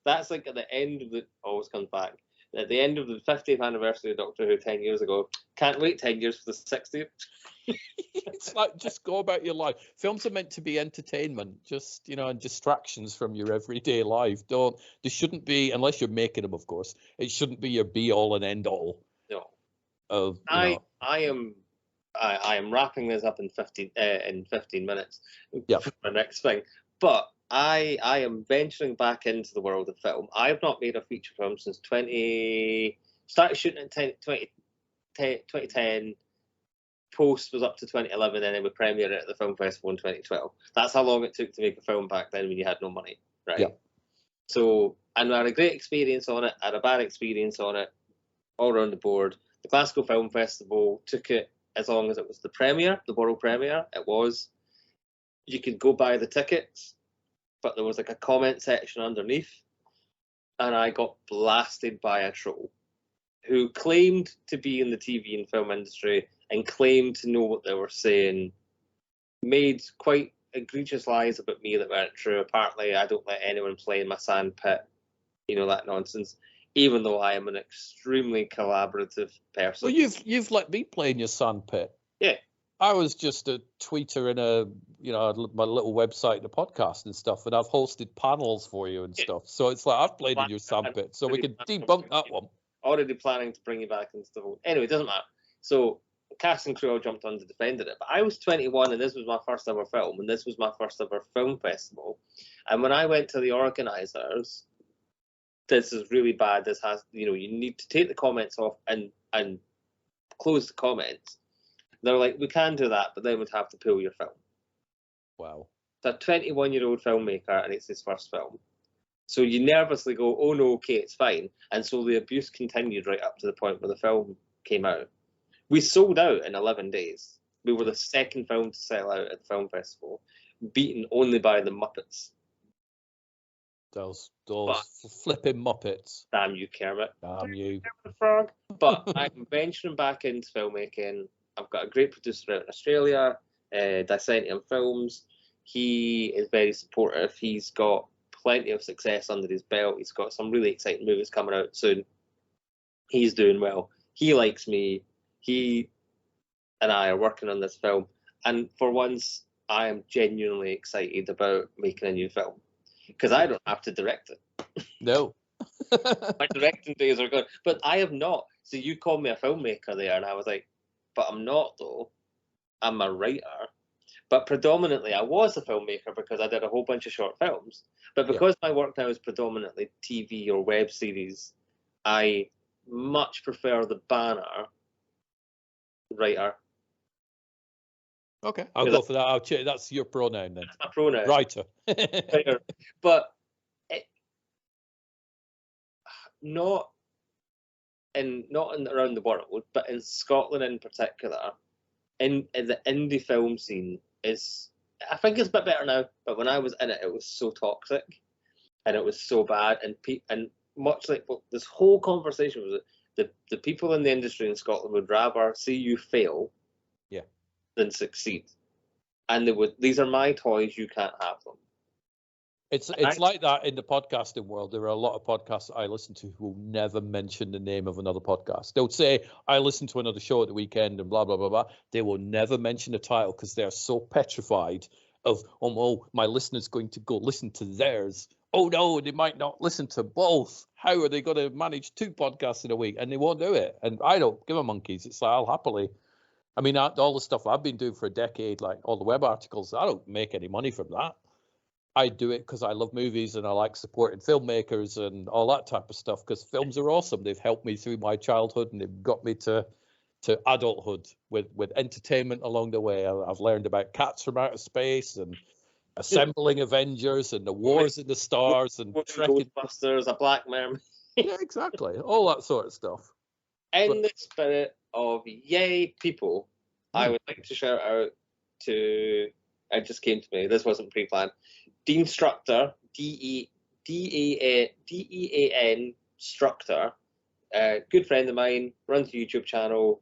B: That's like at the end of always comes back. At the end of the 50th anniversary of Doctor Who 10 years ago. Can't wait 10 years for the 60th.
A: It's like, just go about your life. Films are meant to be entertainment, just, and distractions from your everyday life. They shouldn't be, unless you're making them, of course, it shouldn't be your be all and end all.
B: No. I am wrapping this up in 15 minutes.
A: Yeah.
B: For my next thing. But I am venturing back into the world of film. I have not made a feature film since started shooting in 2010. Post was up to 2011, and then we premiered it at the film festival in 2012. That's how long it took to make a film back then when you had no money, right?
A: Yeah.
B: So, and I had a great experience on it, I had a bad experience on it, all around the board. The Glasgow Film Festival took it as long as it was the premiere, the world premiere. It was. You could go buy the tickets, but there was like a comment section underneath, and I got blasted by a troll who claimed to be in the TV and film industry and claimed to know what they were saying, made quite egregious lies about me that weren't true. Apparently, I don't let anyone play in my sand pit, that nonsense, even though I am an extremely collaborative person.
A: Well, you've let me play in your sand pit.
B: Yeah.
A: I was just a tweeter in my little website and a podcast and stuff, and I've hosted panels for you and stuff. So it's like I've played in your sandpit, so we can debunk that one.
B: Already planning to bring you back into the vote. Anyway, it doesn't matter. So cast and crew all jumped on to defend it, but I was 21 and this was my first ever film, and this was my first ever film festival. And when I went to the organisers, this is really bad. This has, you need to take the comments off and close the comments. They're like, we can do that, but then we'd have to pull your film.
A: Wow.
B: It's a 21-year-old filmmaker, and it's his first film. So you nervously go, oh no, okay, it's fine. And so the abuse continued right up to the point where the film came out. We sold out in 11 days. We were the second film to sell out at the film festival, beaten only by the Muppets.
A: Those flipping Muppets.
B: Damn you, Kermit.
A: Damn you.
B: The frog. But I'm venturing back into filmmaking. I've got a great producer out in Australia, Dicentium Films. He is very supportive. He's got plenty of success under his belt. He's got some really exciting movies coming out soon. He's doing well. He likes me. He and I are working on this film. And for once, I am genuinely excited about making a new film. Because I don't have to direct it.
A: No.
B: My directing days are gone. But I have not. So you called me a filmmaker there, and I was like, but I'm not, though. I'm a writer. But predominantly, I was a filmmaker because I did a whole bunch of short films. But because my work now is predominantly TV or web series, I much prefer the banner writer.
A: Okay, I'll go for that. I'll check. That's your pronoun then.
B: That's my pronoun.
A: Writer.
B: But not around the world, but in Scotland in particular, in the indie film scene I think it's a bit better now, but when I was in it, it was so toxic and it was so bad, and much like this whole conversation was, the people in the industry in Scotland would rather see you fail than succeed, and these are my toys, you can't have them.
A: It's like that in the podcasting world. There are a lot of podcasts I listen to who will never mention the name of another podcast. They'll say, I listen to another show at the weekend and blah, blah, blah, blah. They will never mention the title because they're so petrified of, my listener's going to go listen to theirs. Oh, no, they might not listen to both. How are they going to manage 2 podcasts in a week? And they won't do it. And I don't give a monkeys. It's like, I'll happily. I mean, all the stuff I've been doing for a decade, like all the web articles, I don't make any money from that. I do it because I love movies and I like supporting filmmakers and all that type of stuff, because films are awesome. They've helped me through my childhood and they've got me to adulthood with entertainment along the way. I've learned about cats from outer space and assembling Avengers and the Wars in the Stars and trekking
B: Ghostbusters, a Black Mermaid.
A: Yeah, exactly. All that sort of stuff.
B: In the spirit of yay people, I would like to shout out to, it just came to me, this wasn't pre-planned, Dean Structor, D-E-A-N Structor, good friend of mine, runs a YouTube channel,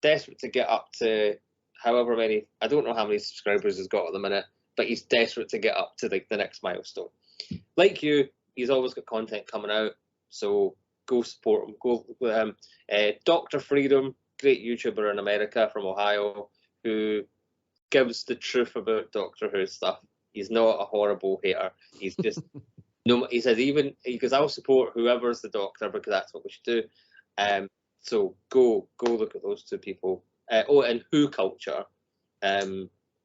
B: desperate to get up to however many, I don't know how many subscribers he's got at the minute, but he's desperate to get up to the next milestone. Like you, he's always got content coming out, so go support him, go with him. Dr. Freedom, great YouTuber in America from Ohio, who gives the truth about Doctor Who stuff. He's not a horrible hater. He's just no. He says even because I'll support whoever's the Doctor because that's what we should do. So go look at those two people. And Who Culture,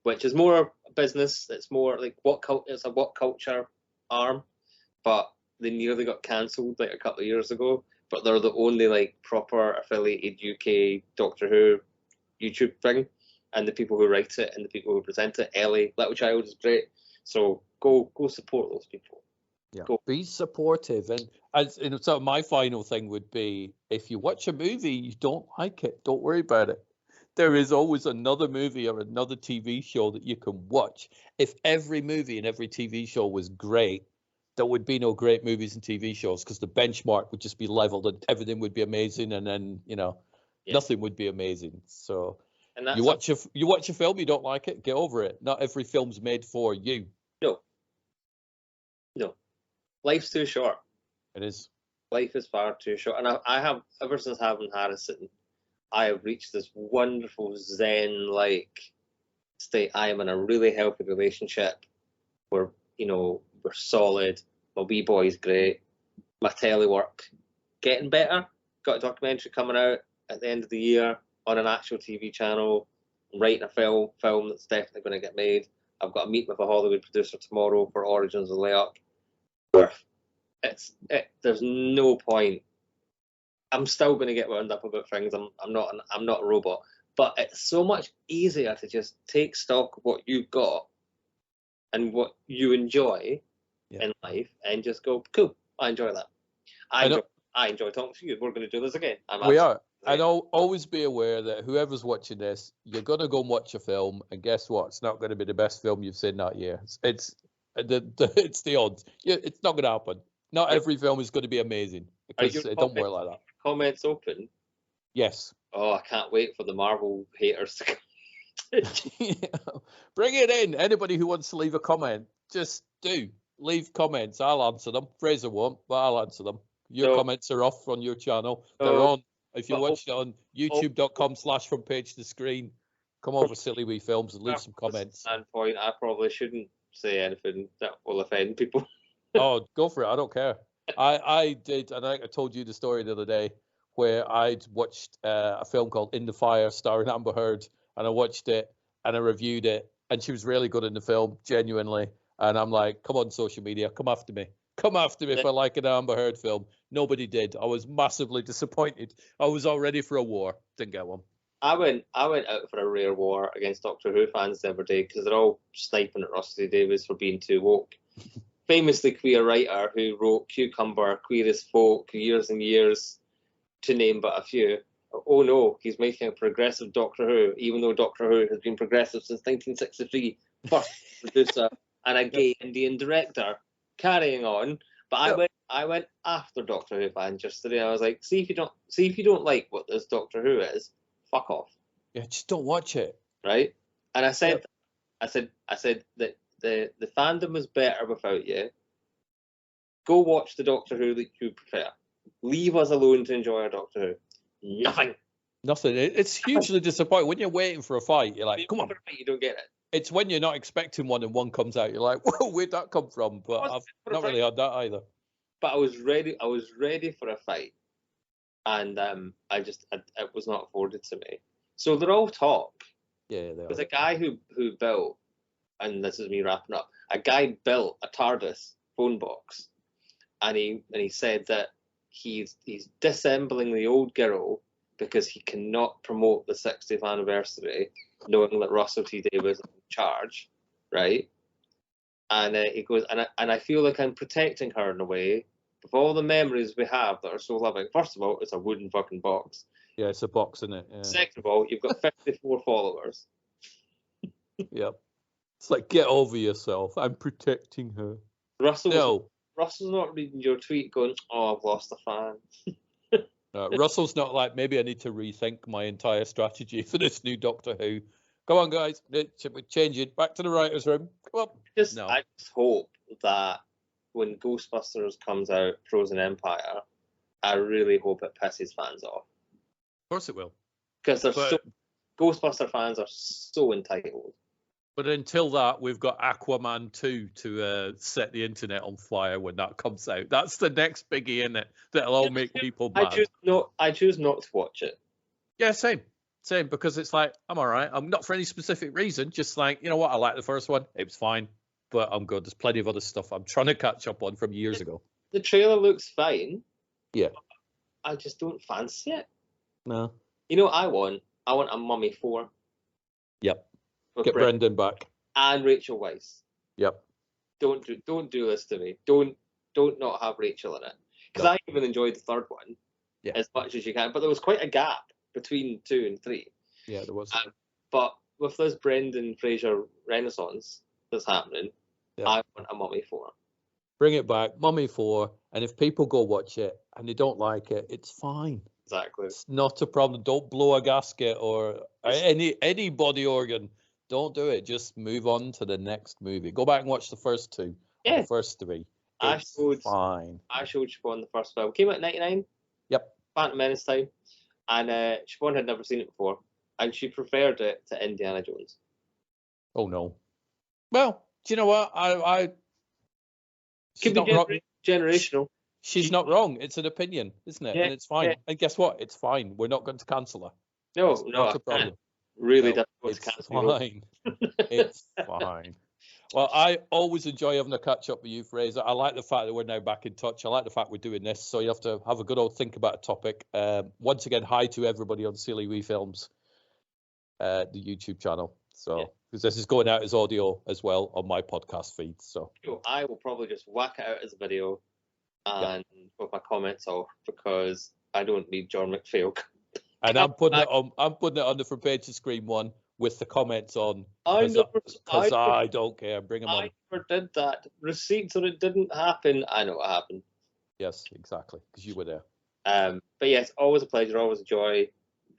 B: which is more business. It's more like it's a What Culture arm, but they nearly got cancelled like a couple of years ago. But they're the only like proper affiliated UK Doctor Who YouTube thing, and the people who write it and the people who present it, Ellie Littlechild is great. So go support those people.
A: Yeah, be supportive. And as you know, so my final thing would be, if you watch a movie you don't like it, don't worry about it. There is always another movie or another TV show that you can watch. If every movie and every TV show was great, there would be no great movies and TV shows, because the benchmark would just be leveled and everything would be amazing, and then nothing would be amazing. So you watch a film, you don't like it, get over it. Not every film's made for you.
B: No, life's too short.
A: It is.
B: Life is far too short, and I have, ever since having Harrison, I have reached this wonderful Zen-like state. I am in a really healthy relationship where, we're solid. My wee boy's great. My telework getting better. Got a documentary coming out at the end of the year on an actual TV channel. I'm writing a film that's definitely going to get made. I've got a meet with a Hollywood producer tomorrow for Origins of Layup. There's no point. I'm still going to get wound up about things. I'm not a robot, but it's so much easier to just take stock of what you've got and what you enjoy in life, and just go, cool, I enjoy that. I enjoy talking to you. We're going to do this again.
A: We are. And always be aware that whoever's watching this, you're going to go and watch a film, and guess what? It's not going to be the best film you've seen that year. It's the odds. It's not going to happen. Not every film is going to be amazing, because it don't work like that.
B: Comments open?
A: Yes.
B: Oh, I can't wait for the Marvel haters to come.
A: Bring it in. Anybody who wants to leave a comment, just do. Leave comments. I'll answer them. Fraser won't, but I'll answer them. Your comments are off on your channel. They're on. If you watch it on youtube.com/from page to screen, come over Silly Wee Films and leave some comments.
B: Standpoint, I probably shouldn't say anything that will offend people.
A: Oh, go for it. I don't care. I did, and I told you the story the other day, where I'd watched a film called In the Fire starring Amber Heard, and I watched it and I reviewed it, and she was really good in the film, genuinely. And I'm like, come on, social media, come after me. Come after me for like an Amber Heard film. Nobody did. I was massively disappointed. I was all ready for a war. Didn't get one.
B: I went out for a rare war against Doctor Who fans the other day, because they're all sniping at Rusty Davies for being too woke. Famously queer writer who wrote Cucumber, Queer as Folk, Years and Years, to name but a few. Oh no, he's making a progressive Doctor Who, even though Doctor Who has been progressive since 1963. First producer and a gay Indian director. Carrying on, but I went after Doctor Who fans yesterday. I was like, see if you don't like what this Doctor Who is, fuck off.
A: Yeah, just don't watch it.
B: Right? And I said that the fandom is better without you. Go watch the Doctor Who that you prefer. Leave us alone to enjoy our Doctor Who. Nothing.
A: It's hugely disappointing when you're waiting for a fight. You're like, come on.
B: You don't get it.
A: It's when you're not expecting one and one comes out, you're like, whoa, where'd that come from? But I've not really had that either.
B: But I was ready for a fight, and it was not afforded to me. So they're all talk.
A: Yeah,
B: there's a guy who built, and this is me wrapping up. A guy built a TARDIS phone box, and he said that he's disassembling the old girl because he cannot promote the 60th anniversary, knowing that Russell T Davies is in charge, right? And he goes, and I feel like I'm protecting her in a way with all the memories we have that are so loving. First of all, it's a wooden fucking box.
A: Yeah, it's a box, isn't it? Yeah.
B: Second of all, you've got 54 followers.
A: Yep. It's like, get over yourself. I'm protecting her.
B: Russell's not reading your tweet going, oh, I've lost a fan.
A: Russell's not like, maybe I need to rethink my entire strategy for this new Doctor Who. Come on, guys. Should we change it? Back to the writer's room. Come on.
B: I just hope that when Ghostbusters comes out, Frozen Empire, I really hope it pisses fans off.
A: Of course it will.
B: Because Ghostbuster fans are so entitled.
A: But until that, we've got Aquaman 2 to set the internet on fire when that comes out. That's the next biggie, in it? That'll all make people mad.
B: I choose not to watch it.
A: Yeah, same, because it's like, I'm all right. I'm not for any specific reason. Just like, you know what? I like the first one. It was fine, but I'm good. There's plenty of other stuff I'm trying to catch up on from years ago.
B: The trailer looks fine.
A: Yeah.
B: I just don't fancy it.
A: No.
B: You know what I want? I want a Mummy 4.
A: Yep. Get Brendan back.
B: And Rachel Weisz.
A: Yep.
B: Don't do this to me. Don't not have Rachel in it. Because I even enjoyed the third one as much as you can. But there was quite a gap between 2 and 3.
A: Yeah, there was.
B: But with this Brendan Fraser renaissance that's happening, I want a Mummy 4.
A: Bring it back, Mummy 4. And if people go watch it and they don't like it, it's fine.
B: Exactly.
A: It's not a problem. Don't blow a gasket or any body organ. Don't do it. Just move on to the next movie. Go back and watch the first 2. Yeah. The first 3. It's fine.
B: I showed Siobhan the first film. Came out in 99.
A: Yep.
B: Phantom Menace time. And Siobhan had never seen it before. And she preferred it to Indiana Jones.
A: Oh, no. Well, do you know what?
B: Could be generational.
A: She's not wrong. It's an opinion, isn't it? Yeah, and it's fine. Yeah. And guess what? It's fine. We're not going to cancel her.
B: No,
A: it's not a problem.
B: Really difficult to cancel.
A: Fine. It's fine. Well, I always enjoy having a catch up with you, Fraser. I like the fact that we're now back in touch. I like the fact we're doing this. So you have to have a good old think about a topic. Once again, hi to everybody on Silly Wee Films, the YouTube channel. So because this is going out as audio as well on my podcast feed. So
B: I will probably just whack it out as a video and with my comments off because I don't need John McPhail.
A: And I'm putting it on the front page of Screen One with the comments on because I don't care. Bring them on.
B: I never did that. Receipts or it didn't happen. I know what happened.
A: Yes, exactly, because you were there.
B: But yes, always a pleasure, always a joy.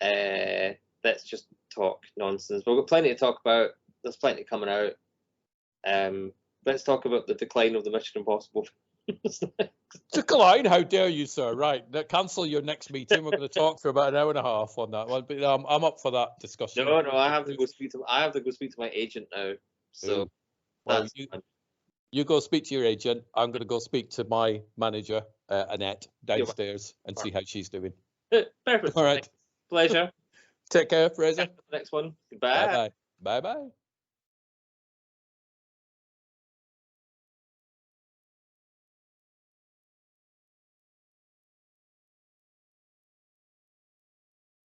B: Let's just talk nonsense. We've got plenty to talk about. There's plenty coming out. Let's talk about the decline of the Mission Impossible.
A: Decline? How dare you, sir? Right, cancel your next meeting. We're going to talk for about an hour and a half on that one. But I'm up for that discussion.
B: No, I have to go speak to. I have to go speak to my agent now. So,
A: well, you go speak to your agent. I'm going to go speak to my manager, Annette, downstairs, and see how she's doing.
B: Perfect.
A: All right.
B: Pleasure.
A: Take care, Fraser.
B: Next one. Goodbye.
A: Bye bye.